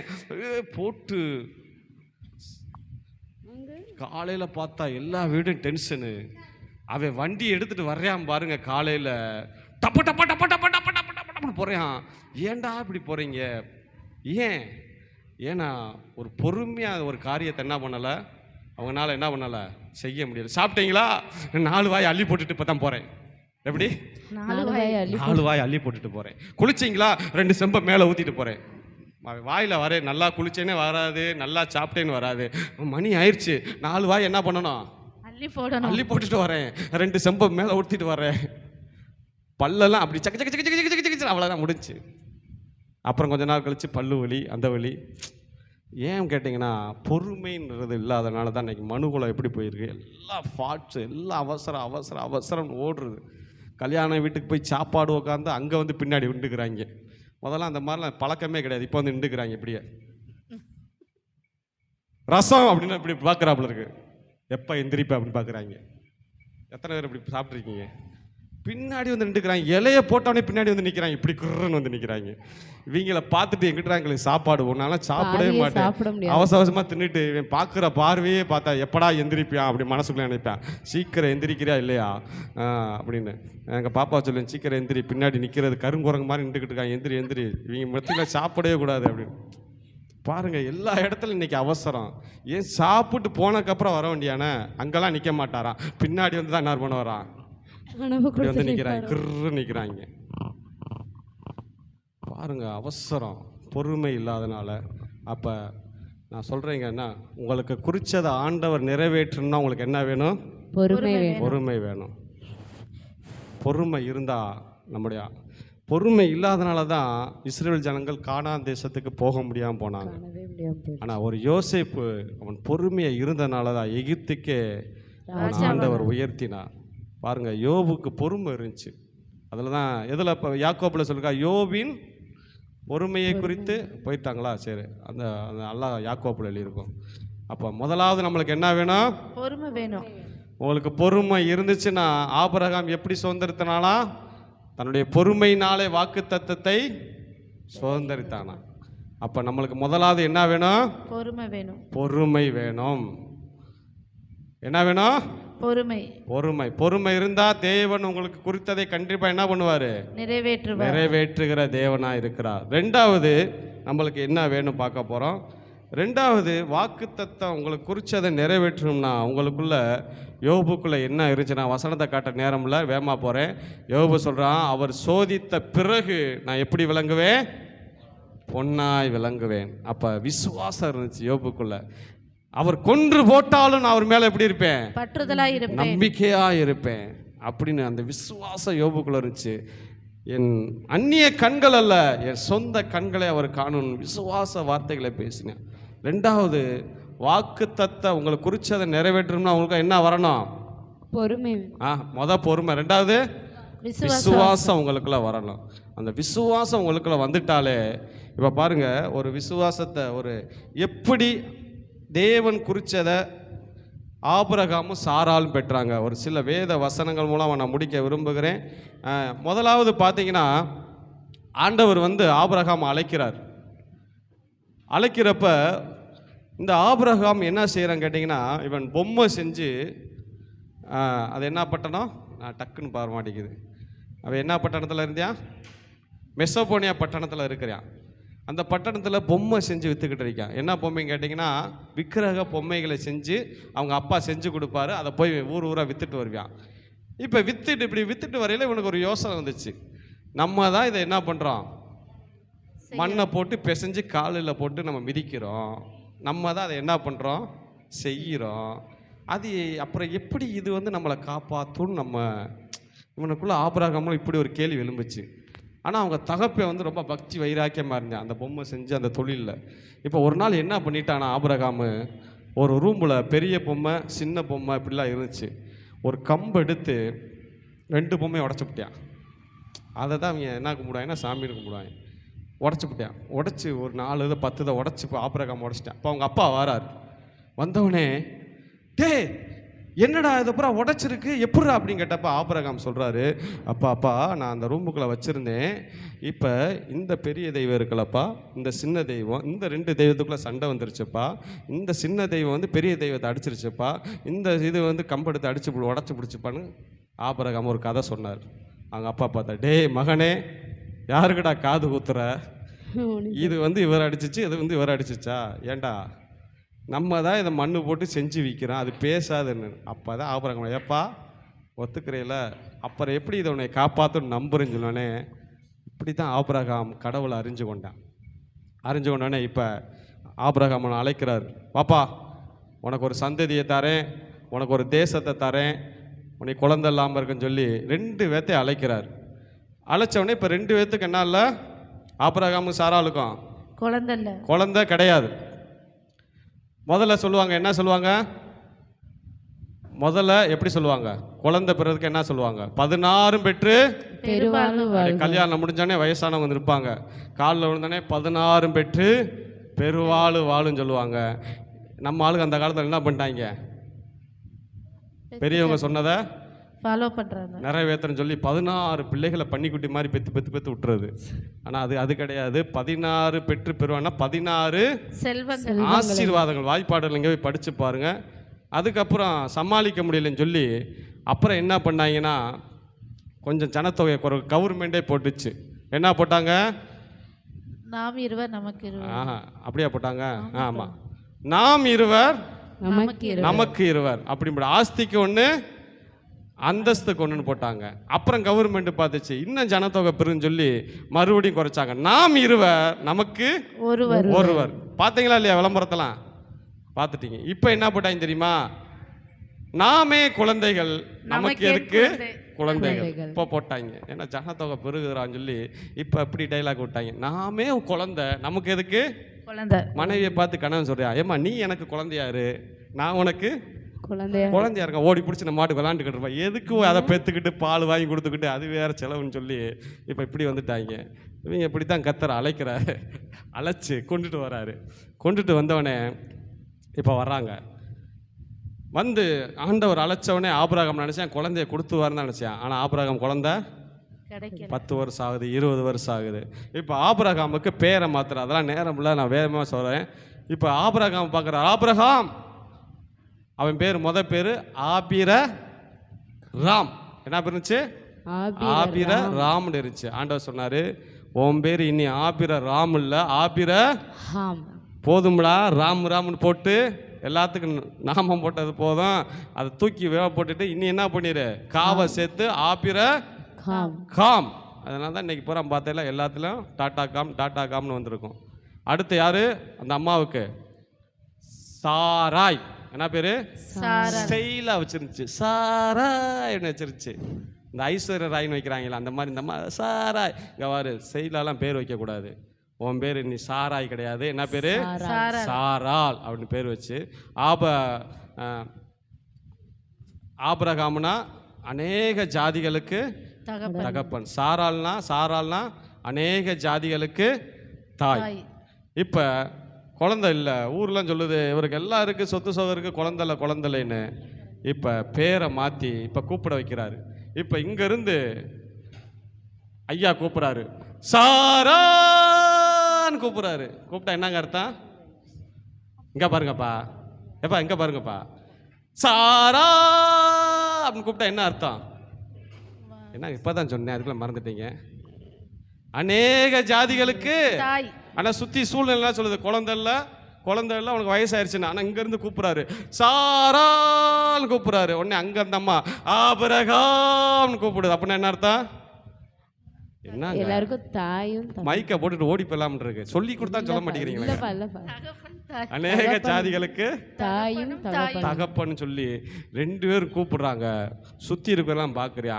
போட்டு காலையில் பார்த்தா எல்லா வீடும் டென்ஷனு. அவன் வண்டி எடுத்துகிட்டு வர்றான் பாருங்க, காலையில் டப்ப டப்ப டப்ப டப்ப டப்ப டப்ப டப்ப போகிறான். ஏன்டா இப்படி போகிறீங்க? ஏன்னா ஒரு பொறுமையாக ஒரு காரியத்தை என்ன பண்ணலை, அவங்களால என்ன பண்ணலை, செய்ய முடியல. சாப்பிட்டீங்களா? 4 வாய் அள்ளி போட்டுட்டு இப்போ தான் போகிறேன். எப்படி? 4 வாய். அள்ளி 4 வாய் அள்ளி போட்டுட்டு போகிறேன். குளிச்சிங்களா? 2 செம்பை மேலே ஊற்றிட்டு போகிறேன். வாயில் வரேன், நல்லா குளிச்சேனே வராது, நல்லா சாப்பிட்டேன்னு வராது. மணி ஆயிடுச்சு, 4 வாய் என்ன பண்ணணும்? அள்ளி போடணும். அள்ளி போட்டுட்டு வரேன், 2 செம்பை மேலே ஊற்றிட்டு வரேன். பல்லெல்லாம் அப்படி சக்க சக்க சக்க சக்க சக்க சக்க அவ்வளோதான் முடிஞ்சு. அப்புறம் கொஞ்ச நாள் கழித்து பல்லு வலி, அந்த வலி. ஏன் கேட்டிங்கன்னா பொறுமைன்றது இல்லாதனால தான் இன்றைக்கி மனுகுலம் எப்படி போயிருக்கு. எல்லா ஃபாட்ஸு எல்லாம் அவசரம் அவசரம் அவசரம் ஓடுறது. கல்யாண வீட்டுக்கு போய் சாப்பாடு உட்காந்து அங்கே வந்து பின்னாடி நின்றுக்கிறாங்க. முதல்ல அந்த மாதிரிலாம் பழக்கமே கிடையாது. இப்போ வந்து நின்றுக்கிறாங்க இப்படியே. ரசம் அப்படின்னு இப்படி பார்க்குறாப்புல இருக்கு. எப்போ எந்திரிப்ப அப்படின்னு பார்க்குறாங்க. எத்தனை பேர் இப்படி சாப்பிட்ருக்கீங்க? பின்னாடி வந்து நின்றுக்கிறாங்க. இலையை போட்டவனே பின்னாடி வந்து நிற்கிறாங்க. இப்படி குர்றன்னு வந்து நிற்கிறாங்க. இவங்கள பார்த்துட்டு எங்கிட்டாங்களுக்கு சாப்பாடு ஒன்றாலும் சாப்பிடவே சாப்பிட மாட்டேன். அவசரமாக தின்னுட்டு இவன் பார்க்குற பார்வையே பார்த்தா எப்படா எந்திரிப்பியான் அப்படி மனசுக்குள்ளே நினைப்பேன். சீக்கிரம் எந்திரிக்கிறியா இல்லையா அப்படின்னு. எங்கள் பாப்பா சொல்லுவேன், சீக்கிரம் எந்திரி, பின்னாடி நிற்கிறது கருங்குரங்கு மாதிரி நின்றுக்கிட்டு இருக்காங்க, எந்திரி எந்திரி, இவங்க மத்தியில் சாப்பிடவே கூடாது அப்படின்னு. பாருங்கள், எல்லா இடத்துலையும் இன்றைக்கி அவசரம். ஏன் சாப்பிட்டு போனதுக்கப்புறம் வர வேண்டியானே? அங்கெல்லாம் நிற்க மாட்டாரான், பின்னாடி வந்து தான் என்ன பண்ண வரான், வந்து நிற்கிறாங்க, கிரு நிற்கிறாங்க. பாருங்க, அவசரம், பொறுமை இல்லாதனால. அப்போ நான் சொல்கிறேங்கன்னா, உங்களுக்கு குறித்ததை ஆண்டவர் நிறைவேற்றணும்னா உங்களுக்கு என்ன வேணும்? பொறுமை வேணும். பொறுமை வேணும். பொறுமை இருந்தால் நம்முடைய பொறுமை இல்லாதனால தான் இஸ்ரேல் ஜனங்கள் கானான் தேசத்துக்கு போக முடியாமல் போனாங்க. ஆனால் ஒரு யோசேப்பு அவன் பொறுமையை இருந்தனால தான் எகிப்துக்கே ஆண்டவர் உயர்த்தினார். பாருங்க, யோபுக்கு பொறுமை இருந்துச்சு. அதில் தான் எதில் இப்போ யாக்கோபில் சொல்லிருக்கா, யோபின் பொறுமையை குறித்து போயிட்டாங்களா? சரி, அந்த அந்த அல்லா யாக்கோபில் எழுதியிருக்கும். அப்போ முதலாவது நம்மளுக்கு என்ன வேணும்? பொறுமை வேணும். உங்களுக்கு பொறுமை இருந்துச்சுன்னா ஆபிரகாம் எப்படி சுதந்திரித்தனாலா? தன்னுடைய பொறுமையினாலே வாக்கு தத்தத்தை சுதந்திரித்தானா. அப்போ நம்மளுக்கு முதலாவது என்ன வேணும்? பொறுமை வேணும். பொறுமை வேணும். என்ன வேணும்? பொறுமை. பொறுமை. பொறுமை இருந்தா தேவன் உங்களுக்கு குறித்ததை கண்டிப்பா என்ன பண்ணுவாரு? நிறைவேற்றுகிற தேவனா இருக்கிறார். ரெண்டாவது நம்மளுக்கு என்ன வேணும் பார்க்க போறோம். ரெண்டாவது வாக்குத்தத்தம் உங்களுக்கு குறிச்சதை நிறைவேற்றணும்னா உங்களுக்குள்ள யோபுக்குள்ள என்ன இருந்துச்சு? நான் வசனத்தை காட்ட நேரம்ல வேகமா போறேன். யோபு சொல்றான், அவர் சோதித்த பிறகு நான் எப்படி விளங்குவேன்? பொன்னாய் விளங்குவேன். அப்ப விசுவாசம் இருந்துச்சு யோபுக்குள்ள. அவர் கொன்று போட்டாலும் நான் அவர் மேல எப்படி இருப்பேன்? பற்றுதலா இருப்பேன், நம்பிக்கையா இருப்பேன் அப்படின்னு அந்த விசுவாசம் யோபுக்குள்ள இருந்துச்சு. என் அந்நிய கண்கள் அல்ல, என் சொந்த கண்களை அவர் காணும் விசுவாச வார்த்தைகளை பேசினேன். ரெண்டாவது வாக்குத்தத்த உங்களுக்கு குறிச்சதை நிறைவேற்றணும்னா உங்களுக்கு என்ன வரணும்? பொறுமை. பொறுமை. ரெண்டாவது விசுவாசம் உங்களுக்குள்ள வரணும். அந்த விசுவாசம் உங்களுக்குள்ள வந்துட்டாலே, இப்போ பாருங்க, ஒரு விசுவாசத்தை ஒரு எப்படி தேவன் குறிச்சதை ஆபிரகாமும் சாராலும் பெற்றாங்க. ஒரு சில வேத வசனங்கள் மூலம் நான் முடிக்க விரும்புகிறேன். முதலாவது பார்த்தீங்கன்னா, ஆண்டவர் ஆபிரகாம் அழைக்கிறார். அழைக்கிறப்ப இந்த ஆபிரகாம் என்ன செய்கிறான்னு கேட்டிங்கன்னா, இவன் பொம்மை செஞ்சு அது என்ன பட்டணம் டக்குன்னு பார மாட்டேங்குது. அவன் என்ன பட்டணத்தில் இருந்தியா? மெசோபோனியா பட்டணத்தில் இருக்கிறான். அந்த பட்டணத்தில் பொம்மை செஞ்சு விற்றுக்கிட்டு இருக்கான். என்ன பொம்மைன்னு கேட்டிங்கன்னா, விக்கிரக பொம்மைகளை செஞ்சு அவங்க அப்பா செஞ்சு கொடுப்பாரு. அதை போய் ஊர் ஊராக விற்றுட்டு வருவான். இப்போ இப்படி விற்றுட்டு வரையில் இவனுக்கு ஒரு யோசனை வந்துச்சு. நம்ம தான் இதை என்ன பண்ணுறோம்? மண்ணை போட்டு பிசைஞ்சு காலில் போட்டு நம்ம மிதிக்கிறோம். நம்ம தான் அதை என்ன பண்ணுறோம்? செய்கிறோம். அது அப்புறம் எப்படி இது நம்மளை காப்பாற்றுன்னு இவனுக்குள்ளே ஆபிரகாமும் இப்படி ஒரு கேள்வி எழும்புச்சு. ஆனால் அவங்க தகப்பை ரொம்ப பக்தி வைராக்கியமாக இருந்தான் அந்த பொம்மை செஞ்சு அந்த தொழிலில். இப்போ ஒரு நாள் என்ன பண்ணிட்டானா ஆபிரகாமு, ஒரு ரூமில் பெரிய பொம்மை சின்ன பொம்மை இப்படிலாம் இருந்துச்சு. ஒரு கம்பு எடுத்து 2 பொம்மையை உடச்சிப்பிட்டான். அதை தான் அவங்க என்ன கும்பிடுவாங்கன்னா சாமின்னு கும்பிடுவாங்க. உடச்சிப்பிட்டான். உடச்சி ஒரு 4 10 உடச்சி இப்போ ஆபிரகாம் உடச்சிட்டான். இப்போ அவங்க அப்பா வரார். வந்தவொடனே, டே என்னடா இது அப்புறம் உடச்சிருக்கு எப்படா அப்படின்னு கேட்டப்ப ஆபிரகாம் சொல்கிறாரு, அப்பா நான் அந்த ரூமுக்குள்ளே வச்சுருந்தேன். இப்போ இந்த பெரிய தெய்வம் இருக்குல்லப்பா, இந்த சின்ன தெய்வம், இந்த 2 தெய்வத்துக்குள்ளே சண்டை வந்துருச்சுப்பா. இந்த சின்ன தெய்வம் பெரிய தெய்வத்தை அடிச்சிருச்சுப்பா. இந்த இது கம்பெடுத்து அடிச்சு உடச்சி பிடிச்சிப்பான்னு ஆபிரகாம் ஒரு கதை சொன்னார். அவங்க அப்பா பார்த்தா, டே மகனே, யாருக்குடா காது ஊத்துற? இது இவர் அடிச்சிச்சு, இது இவர் அடிச்சிச்சா? ஏண்டா நம்ம தான் இதை மண்ணு போட்டு செஞ்சு விற்கிறோம், அது பேசாதுன்னு. அப்போ தான் ஆபிரகாம், ஏப்பா ஒத்துக்கிறீல, அப்புறம் எப்படி இதை உன்னை காப்பாற்றுன்னு நம்புறேன்னு சொன்னோடனே இப்படி தான் ஆபிரகாம் கடவுளை அறிஞ்சு கொண்டோடனே இப்போ ஆபிரகாம் அவனை அழைக்கிறார். பாப்பா, உனக்கு ஒரு சந்ததியை தரேன், உனக்கு ஒரு தேசத்தை தரேன், உன்னை குழந்தை இல்லாமல் இருக்குன்னு சொல்லி 2 பேர்த்தையும் அழைக்கிறார். அழைச்சவொடனே இப்போ 2 பேர்த்துக்கு என்ன இல்லை, ஆபிரகாமும் சாராளுக்கும் குழந்தை இல்ல. குழந்தை கிடையாது. முதல்ல சொல்லுவாங்க, என்ன சொல்லுவாங்க, முதல்ல எப்படி சொல்லுவாங்க, குழந்தை பெறதுக்கு என்ன சொல்லுவாங்க, 16 பெற்று பெருவாழ்வு வாழ்க. கல்யாணம் முடிஞ்சோடனே வயசானவங்க இருப்பாங்க, காலில் விழுந்தோடனே 16 பெற்று பெருவாழ் வாழுன்னு சொல்லுவாங்க. நம்ம ஆளுங்க அந்த காலத்தில் என்ன பண்ணிட்டாங்க, பெரியவங்க சொன்னதை ஃபாலோ பண்றாங்க. நிறைவேற்றன்னு சொல்லி 16 பிள்ளைகளை பன்னிக்குட்டி மாதிரி பெத்து விட்டுறது. ஆனால் அது கிடையாது. 16 பெற்று பெறுவான்னா 16 செல்வங்கள். ஆசீர்வாதங்கள். வாய்ப்பாடுகள் இங்கே போய் படித்து பாருங்க. அதுக்கப்புறம் சமாளிக்க முடியலன்னு சொல்லி அப்புறம் என்ன பண்ணாங்கன்னா, கொஞ்சம் ஜனத்தொகையை கவர்மெண்ட்டே போட்டுச்சு. என்ன போட்டாங்க, நாம் இருவர் நமக்கு இருவர். அப்படியா போட்டாங்க? ஆமாம், நாம் இருவர் நமக்கு இருவர் அப்படி ஆஸ்திக்கு ஒன்று அந்தஸ்துக்கு ஒன்றுன்னு போட்டாங்க. அப்புறம் கவர்மெண்ட் பார்த்துச்சு, இன்னும் ஜனத்தொகை பெருன்னு சொல்லி மறுபடியும் குறைச்சாங்க. நாம் இருவர் நமக்கு ஒருவர். பார்த்தீங்களா இல்லையா விளம்பரத்தெல்லாம் பார்த்துட்டீங்க. இப்போ என்ன போட்டாங்க தெரியுமா, நாமே குழந்தைகள் நமக்கு எதுக்கு குழந்தைகள் இப்போ போட்டாங்க. ஏன்னா ஜனத்தொகை பெருகுறான்னு சொல்லி இப்போ எப்படி டைலாக் விட்டாங்க, நாமே குழந்தை நமக்கு எதுக்கு குழந்தை. மனைவியை பார்த்து கணவன் சொல்றியா, ஏம்மா நீ எனக்கு குழந்தையாரு, நான் உனக்கு குழந்தையா இருக்கேன், ஓடி பிடிச்சி நம்ம மாட்டுக்கு விளாண்டுக்கிட்டு இருப்பேன், எதுக்கு அதை பெற்றுக்கிட்டு பால் வாங்கி கொடுத்துக்கிட்டு அது வேற செலவுன்னு சொல்லி இப்போ இப்படி வந்துட்டாங்க. இவங்க இப்படி தான் கத்தரை அழைக்கிறாரு, அழைச்சி கொண்டுட்டு வராரு. கொண்டுட்டு வந்தவனே இப்போ வர்றாங்க. வந்து ஆண்டவர் அழைச்சவனே ஆபிரகாம் நினச்சேன் குழந்தைய கொடுத்துவார்னு நினச்சேன். ஆனால் ஆபிரகாம் குழந்தை 10 வருஷம் ஆகுது, 20 வருஷம் ஆகுது. இப்போ ஆபிரகாமுக்கு பேரை மாத்திரம், அதெல்லாம் நேரம் இல்லை, நான் வேகமாக சொல்கிறேன். இப்போ ஆபிரகாம் பார்க்குற, ஆபிரகாம் அவன் பேர் பேர் ஆபிர ராம். என்ன பேர் இருந்துச்சு, ஆபிர ராம்னு இருந்துச்சு. ஆண்டவர் சொன்னார், உன் பேர் இனி ஆபிர ராம் இல்லை, ஆபிர போதும்டா, ராம்னு போட்டு எல்லாத்துக்கும் நாமம் போட்டது போதும், அதை தூக்கி போட்டுட்டு இன்னும் என்ன பண்ணிடு, காவை சேர்த்து ஆபிர காம். அதனால தான் இன்றைக்கி பூரா பார்த்தல எல்லாத்துலையும் டாட்டா காம்னு வந்திருக்கும். அடுத்து யார், அந்த அம்மாவுக்கு சாராய். என்ன பேர், ஸ்டைலாக வச்சிருந்துச்சு, சாராய்னு வச்சிருச்சு. இந்த ஐஸ்வர்ய ராய்னு வைக்கிறாங்களா அந்த மாதிரி இந்த அம்மா சாராய். இங்கே வாரு, ஸ்டைலாலாம் பேர் வைக்கக்கூடாது. உன் பேர் நீ சாராய் கிடையாது, என்ன பேர், சாராள் அப்படின்னு பேர் வச்சு. ஆபிரகாம்னா அநேக ஜாதிகளுக்கு தகப்பன், சாராள்னா அநேக ஜாதிகளுக்கு தாய். இப்போ குழந்தை இல்லை, ஊர்லாம் சொல்லுது இவருக்கு எல்லாம் இருக்குது, சொத்து சோதருக்கு குழந்தை இல்லைன்னு. இப்போ பேரை மாற்றி இப்போ கூப்பிட வைக்கிறாரு. இப்போ இங்கேருந்து ஐயா கூப்பிட்றாரு, சாரான்னு கூப்பிட்றாரு. கூப்பிட்டா என்னங்க அர்த்தம், இங்கே பாருங்கப்பா, எப்பா இங்கே பாருங்கப்பா, சாரா அப்படின்னு கூப்பிட்டா என்ன அர்த்தம், என்ன இப்போ தான் சொன்னேன் அதுக்குள்ள மறந்துட்டீங்க. அநேக ஜாதிகளுக்கு. ஆனால் சுற்றி சூழ்நிலை சொல்லுது குழந்தை இல்லை உனக்கு வயசாயிருச்சுன்னு. ஆனால் இங்கேருந்து கூப்பிட்றாரு, சாரான்னு கூப்பிட்றாரு. உடனே அங்கே இருந்த அம்மா ஆபிரகாம்னு கூப்பிடுது. அப்படின்னா என்ன அர்த்தம், என்ன எல்லாருக்கும் தாயும் மைக்கை போட்டுட்டு ஓடி போயிடலாம்னு இருக்கு. சொல்லி கொடுத்தா சொல்ல மாட்டேங்கிறீங்களா. அநேக ஜாதிகளுக்கு தாயும் தகப்பன்னு சொல்லி 2 பேரும் கூப்பிடுறாங்க. சுற்றி இருக்கிறலாம் பார்க்குறியா,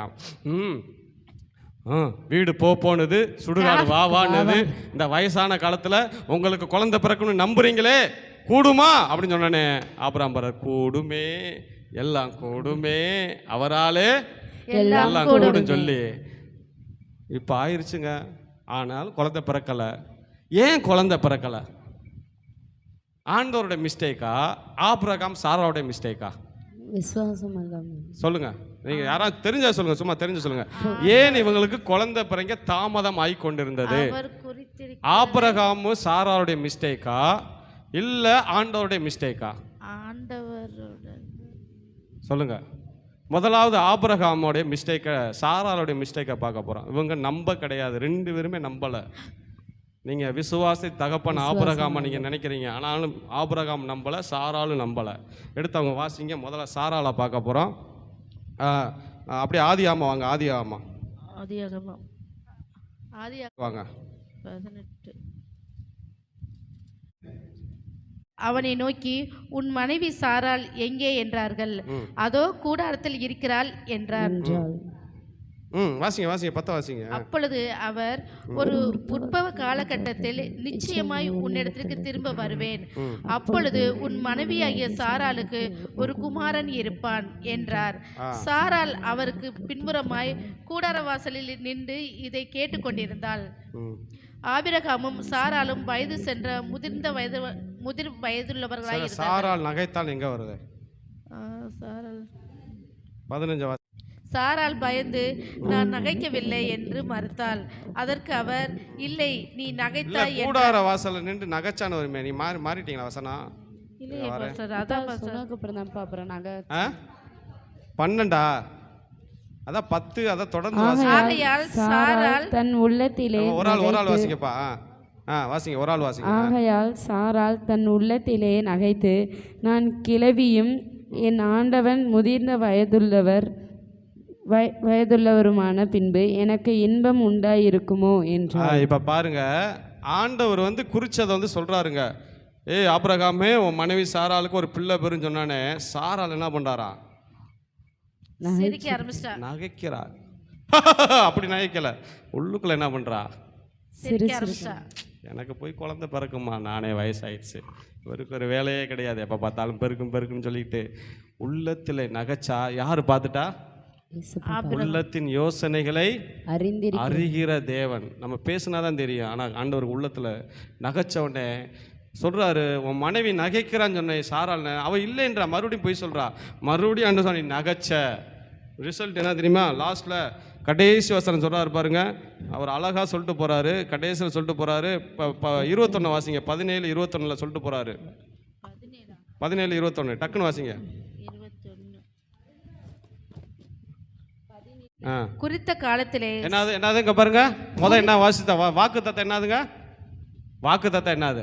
வீடு போனது, சுடுகாடு வாவானது. இந்த வயசான காலத்தில் உங்களுக்கு குழந்தை பிறக்கணும்னு நம்புறீங்களே, கூடுமா அப்படின்னு சொன்னே. ஆபிரகாம் பரர், கூடுமே, எல்லாம் கூடுமே, அவராலே எல்லாம் கூடும் சொல்லி இப்போ ஆயிடுச்சுங்க. ஆனால் குழந்தை பிறக்கலை. ஏன் குழந்தை பிறக்கலை, ஆண்டவருடைய மிஸ்டேக்கா, ஆபிரகாம் சாராவுடைய மிஸ்டேக்கா? விசுவாசம் சொல்லுங்க, நீங்க யாராவது தெரிஞ்சா சொல்லுங்க, சும்மா தெரிஞ்சு சொல்லுங்க. ஏன் இவங்களுக்கு குழந்தை பிறங்க தாமதம் ஆகி கொண்டிருந்தது? ஆபிரகாம் சாராவுடைய மிஸ்டேக்கா இல்ல ஆண்டவருடைய மிஸ்டேக்கா? சொல்லுங்க. முதலாவது ஆபிரகாமோடைய மிஸ்டேக்கை, சாராளுடைய மிஸ்டேக்கை பார்க்க போறோம். இவங்க நம்ப கிடையாது, 2 பேருமே நம்பலை. நீங்கள் விசுவாசி தகப்பன் ஆபிரகாமை நீங்கள் நினைக்கிறீங்க, ஆனாலும் ஆபிரகாம் நம்பலை, சாராலும் நம்பலை. எடுத்து அவங்க வாசிங்க. முதல்ல சாராளை பார்க்க போகிறோம். அப்படியே ஆதி ஆமா வாங்க, ஆதி ஆமா ஆதியாகமம் வாங்க. 18. அவனை நோக்கி, உன் மனைவி சாராள் எங்கே என்றார்கள். அதோ கூடாரத்தில் இருக்கிறாள் என்றார். வாசிங்க வாசிங்க, 10 வாசிங்க. அப்பொழுது அவர், ஒரு உற்பவ காலகட்டத்தில் நிச்சயமாய் உன்னிடத்திற்கு திரும்ப வருவேன். அப்பொழுது உன் மனைவியாகிய சாராளுக்கு ஒரு குமாரன் இருப்பான் என்றார். சாராள் அவருக்கு பின்புறமாய் கூடார வாசலில் நின்று இதை கேட்டுக்கொண்டிருந்தாள். ஆபிரகாமும் சாராளும் வயது சென்ற முதிர் வயதுள்ளவர்களாய் இருந்தார்கள். சாராள் நகைத்தால் எங்க வருது? சாராள் 15 சாராள் பயந்து, நான் நகைக்கவில்லை என்று மறுத்தாள். அதற்கு அவர், இல்லை, நீ நகைத்தாய். கூடார வாசல்ல நின்று நகைச்சான்னு வருமே, நீ மாறிட்டீங்களா வசனம்? இல்லையே பாஸ்டர், அதான் பாஸ்டர். அப்புறம் தான் பாப்பறேன் நாங்க 12 அதான் 10 அத தொடர்ந்து ஆகையால் சாராள் தன் உள்ளத்திலே ஒரு ஆள் வாசிங்கப்பா. வாசிங்க, ஒரு ஆள் வாசிங்க. ஆகையால் சாராள் தன் உள்ளத்திலே நகைத்து, நான் கிழவியும் என் ஆண்டவன் முதிர்ந்த வயதுள்ளவருமான பின்பு எனக்கு இன்பம் உண்டாயிருக்குமோ என்றார். இப்ப பாருங்க, ஆண்டவர் குறிச்சதை சொல்றாருங்க. ஆபிரகாமே, உன் மனைவி சாராளுக்கு ஒரு பிள்ளை பெறுன்னு சொன்னானே, சாராள் என்ன பண்றாரா? சிரிக்க ஆரம்பிச்சிட்டா. நகைக்கிறா. அப்படி நகைக்கல, உள்ளுக்குள்ள என்ன பண்றா? சிரிக்க ஆரம்பிச்சிட்டா. எனக்கு போய் குழந்தை பிறக்குமா, நானே வயசாயிடுச்சு, இவருக்கு ஒரு வேலையே கிடையாது, எப்போ பார்த்தாலும் பெருக்குன்னு சொல்லிட்டு உள்ளத்தில் நகைச்சா. யாரு பார்த்துட்டா? உள்ளத்தின் யோசனைகளை அறிகிற தேவன். நம்ம பேசினாதான் தெரியும், ஆனால் ஆண்டவருக்கு உள்ளத்தில் நகைச்ச உடனே சொல்றாரு, உன் மனைவி நகைக்கிறான்னு சொன்னேன் சாராள். அவள் இல்லைன்றா, மறுபடியும் போய் சொல்றா. மறுபடியும் ஆண்டு சொன்ன நகைச்ச. ரிசல்ட் என்ன தெரியுமா? லாஸ்ட்ல கடைசி வசனம் சொல்றாரு பாருங்க. அவர் அழகா சொல்லிட்டு போறாரு, கடைசியில் சொல்லிட்டு போறாரு. 21 வாசிங்க. 17:21 சொல்லிட்டு போறாரு. 17:21 டக்குன்னு வாசிங்க. குறித்த காலத்திலே என்னதுங்க பாருங்க. என்ன வாசித்த வாக்கு தத்தம் என்னதுங்க? வாக்கு தத்தம் என்னது?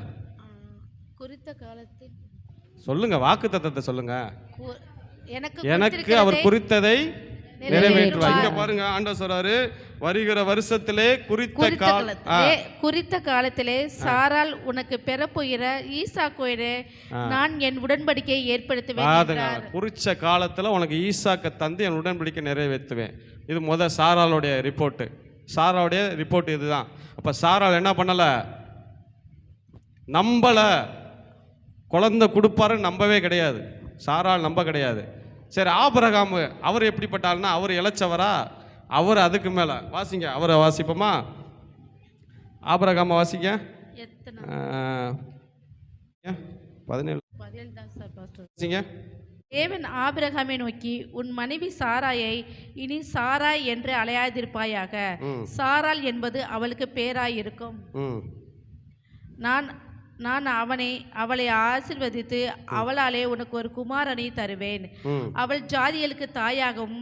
குறித்த காலத்தில் சொல்லுங்க, வாக்கு தத்தத்தை சொல்லுங்க. எனக்கு அவர் குறித்ததை நிறைவேற்றுவார். இங்க பாருங்க, ஆண்டவர் சொல்றாரு, வருகிற வருஷத்திலே குறித்த காலத்திலே சாராள் உனக்கு பெறப்போகிற ஈசாக்கோடு நான் என் உடன்படிக்கையை ஏற்படுத்துவேன். குறிச்ச காலத்துல உனக்கு ஈசாக்க தந்து என் உடன்படிக்கை நிறைவேற்றுவேன். இது சாராளுடைய ரிப்போர்ட். சாராளுடைய ரிப்போர்ட் இதுதான். அப்ப சாராள் என்ன பண்ணல? நம்பல. குழந்தை கொடுப்பாருன்னு நம்பவே கிடையாது. சாராள் நம்ப கிடையாது. சரி, ஆபிரகாம் அவர் எப்படிப்பட்டார்னா, அவர் இளைச்சவரா? அவர் அதுக்கு மேல. வாசிங்க, அவரை வாசிப்போமா? ஆபிரகாம வாசிங்க. 17 தேவன் ஆபிரகாமை நோக்கி, உன் மனைவி சாராயை இனி சாராய் என்று அழையாதிருப்பாயாக. சாராள் என்பது அவளுக்கு பேராயிருக்கும். நான் அவளை ஆசீர்வதித்து அவளாலே உனக்கு ஒரு குமாரனை தருவேன். அவள் ஜாதிகளுக்கு தாயாகவும்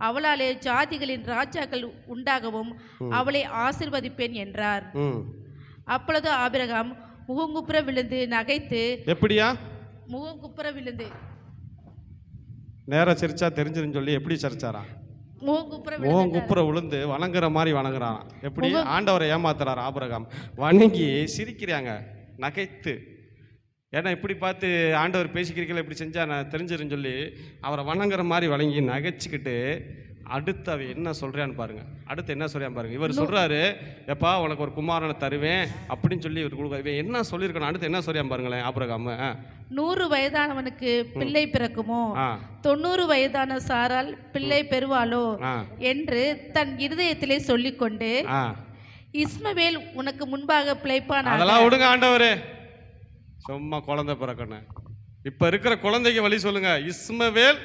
அவளாலே ஜாதிகளின் ராஜாக்கள் உண்டாகவும் அவளை ஆசீர்வதிப்பேன் என்றார். அப்பொழுது ஆபிரகாம் முகங்குப்புற விழுந்து நகைத்து. எப்படியா? முகங்குப்புற விழுந்து. நேரா சிரிச்சா தெரிஞ்சிருன்னு சொல்லி எப்படி சிரிச்சாரா? முகங்குப்புற விழுந்து வணங்குற மாதிரி வணங்குறான். எப்படி? ஆண்டவரை ஏமாத்துறாரு ஆபிரகாம். வணங்கி சிரிக்கிறாங்க நகைத்து. ஏன்னா இப்படி பார்த்து ஆண்டவர் பேசிக்கிறீங்களா, இப்படி செஞ்சா நான் தெரிஞ்சிருன்னு சொல்லி அவரை வணங்குற மாதிரி வணங்கி நகைச்சிக்கிட்டு அடுத்து அவ என்ன சொல்றான்னு பாருங்க. அடுத்து என்ன சொல்றான்னு பாருங்க. இவர் சொல்றாரு, எப்பா உனக்கு ஒரு குமாரனை தருவேன் அப்படின்னு சொல்லி இவர் கொடுக்க. என்ன சொல்லியிருக்கணும்? அடுத்து என்ன சொல்றான்னு பாருங்களேன். ஆபிரகாம் 100 வயதானவனுக்கு பிள்ளை பிறக்குமோ, 90 வயதான சாரால் பிள்ளை பெறுவாளோ என்று தன் இருதயத்திலே சொல்லிக்கொண்டு, இஸ்மவேல் உனக்கு முன்பாக பிழைப்பான். அதெல்லாம் விடுங்க ஆண்டவரே, சும்மா குழந்தை பிறக்கணும். இப்ப இருக்கிற குழந்தைக்கு வழி சொல்லுங்க. இஸ்மவேல்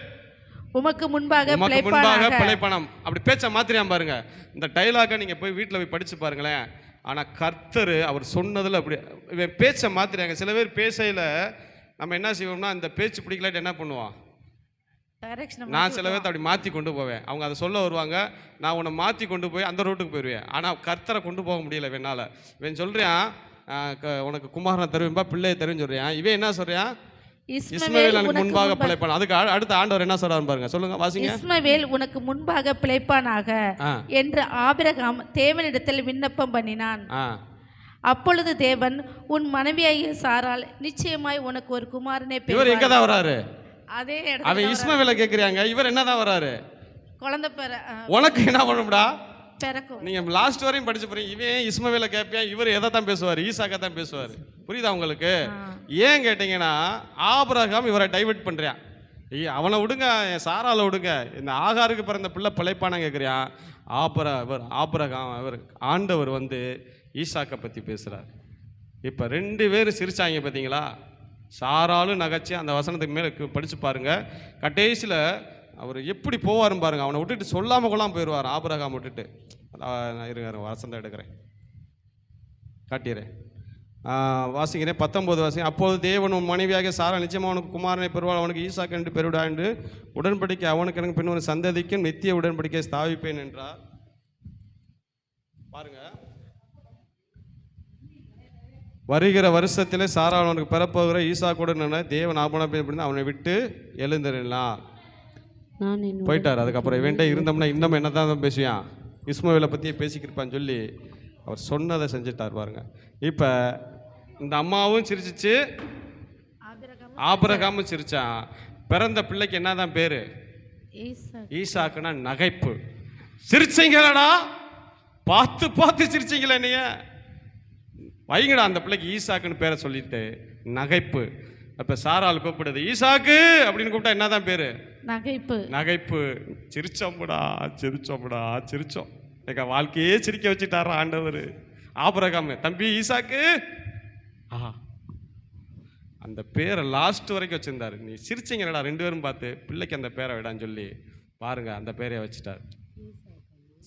உமக்கு முன்பாக பிழைப்பானாம். அப்படி பேச்ச மாத்திரியாம் பாருங்க. இந்த டைலாக நீங்க போய் வீட்டில் போய் படிச்சு பாருங்களேன். ஆனா கர்த்தர் அவர் சொன்னதுல அப்படி பேச்ச மாத்திரியாங்க. சில பேர் பேசையில நம்ம என்ன செய்வோம்னா, இந்த பேச்சு பிடிக்கலாட்டு என்ன பண்ணுவோம்? நான் சில பேர்த்த அப்படி மாற்றி கொண்டு போவேன். அவங்க அதை சொல்ல வருவாங்க, நான் உன்னை மாற்றி கொண்டு போய் அந்த ரோட்டுக்கு போயிடுவேன். ஆனால் கர்த்தரை கொண்டு போக முடியல வேணால. இவன் சொல்கிறான், உனக்கு குமாரனை தருவேன்பா, பிள்ளையை தருவேன்னு சொல்கிறான். இவன் என்ன சொல்கிறான்? இஸ்மவேல் எனக்கு முன்பாக பிழைப்பான். அதுக்கு அடுத்த ஆண்டவர் என்ன சொல்றாரு பாருங்க, சொல்லுங்க, வாசிங்க. இஸ்மவேல் உனக்கு முன்பாக பிழைப்பானாக என்று ஆபிரகாம் தேவனிடத்தில் விண்ணப்பம் பண்ணினான். அப்பொழுது தேவன், உன் மனைவியாகிய சாராள் நிச்சயமாய் உனக்கு ஒரு குமாரனை பெறுவார். இவர் எங்க தான் வராரு? அதே அவன் இஸ்மவேலை கேக்குறாங்க, இவர் என்னதான் வராரு? குழந்தை உனக்கு என்ன பண்ணும்டா பிறக்கும். நீங்க லாஸ்ட் வரையும் படிச்சு போறீங்க. இவன் இஸ்மவேலை கேட்பியான், இவர் எதை தான் பேசுவார்? ஈசாக்கா தான் பேசுவார். புரியுதா உங்களுக்கு? ஏன் கேட்டீங்கன்னா ஆபிரகாம் இவரை டைவர்ட் பண்றான். அவனை விடுங்க, சாரால விடுங்க, இந்த ஆகாருக்கு பிறந்த பிள்ளை பிழைப்பான கேட்குறியான். ஆபிரகாம் அவர் ஆண்டவர் வந்து ஈசாக்கை பற்றி பேசுகிறார். இப்போ 2 பேரும் சிரிச்சாங்க பார்த்தீங்களா? சாராலும் நகைச்சி அந்த வசனத்துக்கு மேலே படித்து பாருங்க. கடைசியில் அவர் எப்படி போவாருன்னு பாருங்க. அவனை விட்டுட்டு சொல்லாமல் கொள்ளாமல் போயிடுவார். ஆபிரகாம் விட்டுட்டு இருங்க, வசனம் எடுக்கிறேன், காட்டிடுறேன், வாசிக்கிறேன். 19 வாசிங்க. அப்போது தேவன் உன் மனைவியாக சாரா நிச்சயமாக அவனுக்கு குமாரனை பெறுவாள், அவனுக்கு ஈசாக்கு என்று பெருவிடா என்று உடன்படிக்கை அவனுக்கு எனக்கு பின் ஒரு சந்ததிக்கும் நித்திய உடன்படிக்கை ஸ்தாபிப்பேன் என்றார். பாருங்க, வருகிற வருஷத்தில் சாரா அவனுக்கு பெறப்போகிற ஈசாக்குடன் தேவன் ஆபணம் அவனை விட்டு எழுந்திரலாம் போயிட்டார். அதுக்கப்புறம் இவன்ட்டே இருந்தோம்னா இன்னும் என்ன தான் பேசுவான், இஸ்மவேலை பற்றியே பேசிக்கிருப்பான்னு சொல்லி அவர் சொன்னதை செஞ்சுட்டார். பாருங்க, இப்போ இந்த அம்மாவும் சிரிச்சிச்சு, ஆபிரகாமும் சிரிச்சான். பிறந்த பிள்ளைக்கு என்னதான் பேரு? ஈசாக்குனா நகைப்பு. சிரிச்சீங்களா? பார்த்து பார்த்து சிரிச்சீங்களா? நீங்க வைங்கடா அந்த பிள்ளைக்கு ஈசாக்குன்னு பேரை சொல்லிட்டு நகைப்பு. அப்ப சாரால் கூப்பிடுது ஈசாக்கு அப்படின்னு கூப்பிட்டா என்னதான் பேரு? நகைப்பு. நகைப்பு. சிரிச்சோம்டா சிரிச்சோம்டா சிரிச்சோம். எங்க வாழ்க்கையே சிரிக்க வச்சுட்டாரா ஆண்டவர். ஆபிரகாம் தம்பி ஈசாக்கு, அந்த பேரை லாஸ்ட் வரைக்கும் வச்சிருந்தாரு. நீ சிரிச்சிங்கடா 2 பேரும் பார்த்து பிள்ளைக்கு அந்த பேரை விடான்னு சொல்லி பாருங்க அந்த பேரையை வச்சுட்டார்.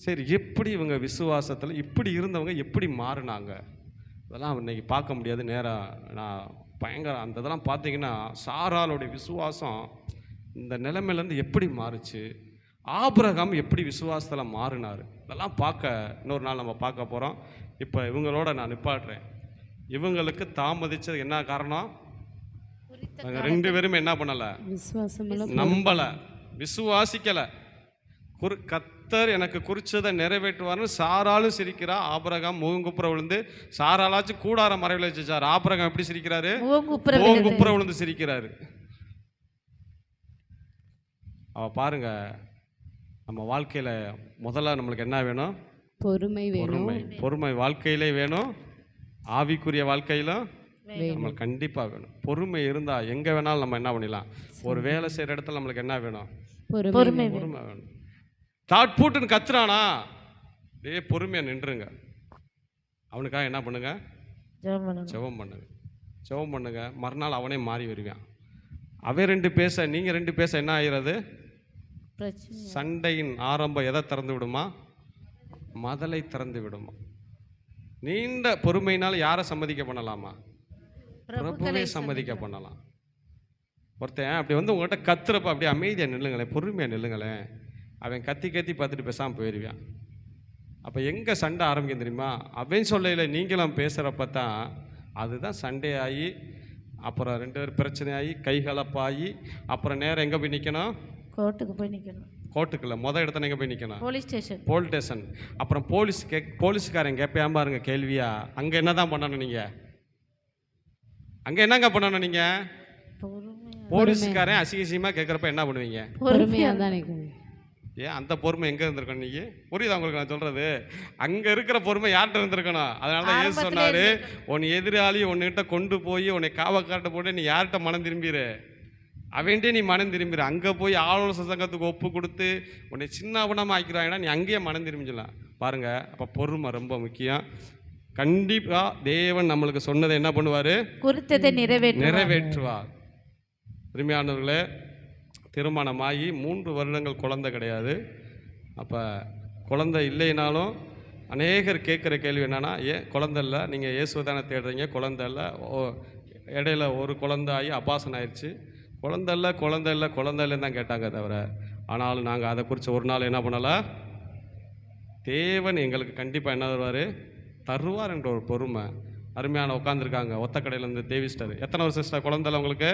சரி, எப்படி இவங்க விசுவாசத்தில் இப்படி இருந்தவங்க எப்படி மாறினாங்க? அதெல்லாம் இன்னைக்கு பார்க்க முடியாது நேராக. நான் பயங்கர அந்த இதெல்லாம் பார்த்தீங்கன்னா சாராளுடைய விசுவாசம் இந்த நிலைமையிலேருந்து எப்படி மாறுச்சு, ஆபிரகாம் எப்படி விசுவாசத்தில் மாறினார், இதெல்லாம் பார்க்க இன்னொரு நாள் நம்ம பார்க்க போகிறோம். இப்போ இவங்களோட நான் நிப்பாட்டுறேன். இவங்களுக்கு தாமதிச்சது என்ன காரணம்? 2 பேருமே என்ன பண்ணலை? நம்பலை, விசுவாசிக்கலை. கர்த்தர் எனக்கு குறிச்சதை நிறைவேற்றுவார்னு சாராலும் சிரிக்கிறா. ஆபிரகாம் முகங்குப்புற விழுந்து, சாராலாச்சும் கூடார மறைவில் வச்சுச்சார், ஆபிரகாம் எப்படி சிரிக்கிறாரு? முகங்குப்புற விழுந்து சிரிக்கிறாரு. அவ பாருங்க, நம்ம வாழ்க்கையில முதல்ல நம்மளுக்கு என்ன வேணும்? பொறுமை வேணும். பொறுமை வாழ்க்கையிலே வேணும், ஆவிக்குரிய வாழ்க்கையிலும் நம்மளுக்கு கண்டிப்பா வேணும். பொறுமை இருந்தா எங்க வேணாலும் நம்ம என்ன பண்ணிடலாம். ஒரு வேலை செய்யற இடத்துல நம்மளுக்கு என்ன வேணும்? பொறுமை வேணும். தாட் பூட்டுன்னு கத்துறானா, பொறுமையா நின்றுங்க. அவனுக்காக என்ன பண்ணுங்க? ஜெபம் பண்ணுங்க. ஜெபம் பண்ணுங்க. மறுநாள் அவனே மாறி வருவான். அவன் 2 பேச நீங்க 2 பேச என்ன ஆகிறது? சண்டையின் ஆரம்பம் எதை திறந்து விடுமா? மதலை திறந்து விடுமா? நீண்ட பொறுமையினால் யாரை சம்மதிக்க பண்ணலாமா? பிரபுவை சம்மதிக்க பண்ணலாம். ஒருத்தன் அப்படி வந்து உங்கள்கிட்ட கத்துறப்ப அப்படியே அமைதியாக நில்லுங்களேன், பொறுமையாக நில்லுங்களேன். அவன் கத்தி கத்தி பார்த்துட்டு பேசாமல் போயிடுவான். அப்போ எங்கே சண்டை ஆரம்பிக்கும் தெரியுமா? அவன் சொல்லையில் நீங்களும் பேசுகிறப்ப தான் அதுதான் சண்டை ஆகி, அப்புறம் 2 பேர் பிரச்சனையாகி கைகலப்பாகி, அப்புறம் நேரம் எங்கே போய் நிற்கணும்? கோர்ட்டுக்கு போய் நிற்கணும். கோர்ட்டுக்குள்ள இடத்துல எங்கே போய் நிற்கணும்? Police station. அப்புறம் போலீஸ்காரன் கேட்பேன் பாருங்க கேள்வியா, அங்கே என்ன தான் பண்ணணும் நீங்கள்? அங்கே என்னங்க பண்ணணும் நீங்கள்? போலீஸ்காரன் அசிங்கசியமாக கேட்குறப்ப என்ன பண்ணுவீங்க? பொறுமையாக தான். ஏன் அந்த பொறுமை எங்கே இருந்திருக்கணும்? நீங்கள் புரியுதா உங்களுக்கு நான் சொல்கிறது? அங்கே இருக்கிற பொறுமை யார்கிட்ட இருந்திருக்கணும்? அதனால தான் ஏசு சொன்னார், உன் எதிராளி உன்கிட்ட கொண்டு போய் உன்னை காவக்காட்ட போட்டு நீ யார்கிட்ட மனம் திரும்பிடு? அவன்கிட்டே நீ மனம் திரும்பிடு. அங்கே போய் ஆலோசனை சங்கத்துக்கு ஒப்பு கொடுத்து உன்னை சின்ன பணமாக ஆக்கிடுவாங்கன்னா நீ அங்கேயே மனம் திரும்பிடலாம். பாருங்கள், அப்போ பொறுமை ரொம்ப முக்கியம். கண்டிப்பாக தேவன் நம்மளுக்கு சொன்னதை என்ன பண்ணுவார்? குறித்ததை நிறைவேற்றுவார். உரிமையானவர்களே, திருமணமாகி 3 வருடங்கள் குழந்தை கிடையாது. அப்போ குழந்தை இல்லைனாலும் அநேகர் கேட்குற கேள்வி என்னென்னா, ஏன் குழந்தை இல்லை? நீங்கள் இயேசுவை தானே தேடுறீங்க, குழந்தை இல்லை. இடையில ஒரு குழந்தை ஆகி அபாசன் ஆயிடுச்சு. குழந்தை இல்லைன்னு தான் கேட்டாங்க தவிர, ஆனாலும் நாங்கள் அதை குறித்து ஒரு நாள் என்ன பண்ணலை. தேவன் எங்களுக்கு கண்டிப்பாக என்ன தருவார் என்ற ஒரு பொறுமை. அருமையான உட்காந்துருக்காங்க ஒத்த கடையிலேருந்து தேவி சிஸ்டர். எத்தனை வருஷம் சிஸ்டர் குழந்தை உங்களுக்கு?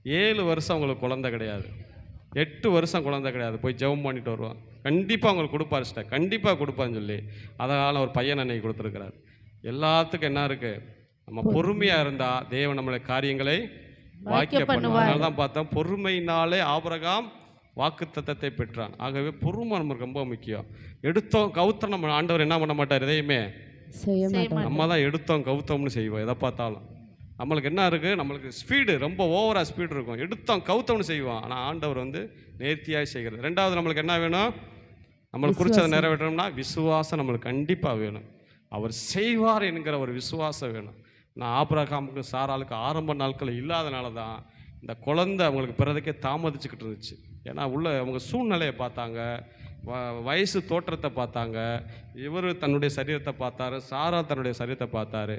7 வருஷம் அவங்களுக்கு குழந்தை கிடையாது, 8 வருஷம் குழந்தை கிடையாது. போய் ஜெபம் பண்ணிட்டு வருவான், கண்டிப்பாக அவங்களுக்கு கொடுப்பாரு சிஸ்டர், கண்டிப்பாக கொடுப்பான்னு சொல்லி அதனால் ஒரு பையன் அன்னைக்கு கொடுத்துருக்கிறார். எல்லாத்துக்கும் என்ன இருக்குது, நம்ம பொறுமையாக இருந்தால் தேவன் நம்மளை காரியங்களை வாக்கிய பண்ணுவார். அதனால தான் பார்த்தோம், பொறுமையினாலே ஆபிரகாம் வாக்குத்தத்தத்தை பெற்றான். ஆகவே பொறுமை நமக்கு ரொம்ப முக்கியம். எடுத்தோம் கவுத்தம் நம்ம ஆண்டவர் என்ன பண்ண மாட்டார், எதையுமே செய்ய மாட்டோம். நம்ம தான் எடுத்தோம் கவுத்தோம்னு செய்வோம். எதை பார்த்தாலும் நம்மளுக்கு என்ன இருக்குது, நம்மளுக்கு ஸ்பீடு ரொம்ப ஓவராக ஸ்பீடு இருக்கும், எடுத்தோம் கவுத்தோம்னு செய்வோம். ஆனால் ஆண்டவர் வந்து நேர்த்தியாக செய்கிறது. ரெண்டாவது நம்மளுக்கு என்ன வேணும், நம்மளுக்கு குறிச்சதை நிறைவேற்றணும்னா விசுவாசம் நம்மளுக்கு கண்டிப்பாக வேணும். அவர் செய்வார் என்கிற ஒரு விசுவாசம் வேணும். நான் ஆபிரகாமுக்கு சாராளுக்கு ஆரம்ப நாட்கள் இல்லாதனால தான் இந்த குழந்தை அவங்களுக்கு பிறதுக்கே தாமதிச்சுக்கிட்டு இருந்துச்சு. ஏன்னா உள்ள அவங்க சூழ்நிலையை பார்த்தாங்க, வயசு தோற்றத்தை பார்த்தாங்க, இவர் தன்னுடைய சரீரத்தை பார்த்தாரு, சாரா தன்னுடைய சரீரத்தை பார்த்தாரு.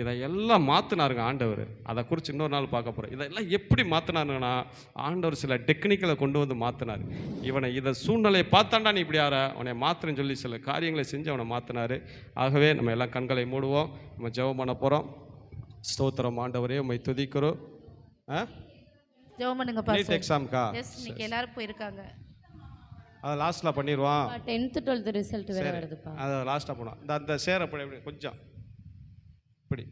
இதையெல்லாம் மாற்றினாருங்க ஆண்டவர். அதை குறித்து இன்னொரு நாள் பார்க்க போகிறோம். இதெல்லாம் எப்படி மாற்றினாருங்கன்னா ஆண்டவர் சில டெக்னிக்கலை கொண்டு வந்து மாற்றினார். இவனை இதை சூழ்நிலையை பார்த்தாண்டா நீ இப்படி யாரா அவனை மாற்றுன்னு சொல்லி சில காரியங்களை செஞ்சு அவனை மாற்றினார். ஆகவே நம்ம எல்லாம் கண்களை மூடுவோம், நம்ம ஜெபம் பண்ண போகிறோம். ஸ்தோத்திரம் ஆண்டவரே, உம்மை துதிக்கிறோம். ஜெபம் பண்ணுங்க நீட் எக்ஸாம்க்கா இன்னைக்கு எல்லாரும் போயிருக்காங்க. அதை லாஸ்ட்டில் பண்ணிடுவான். 10th 12th ரிசல்ட் வேறு வருதுப்பா. அதை லாஸ்ட்டாக போனோம். அந்த சேர் அப்படி கொஞ்சம் இப்படி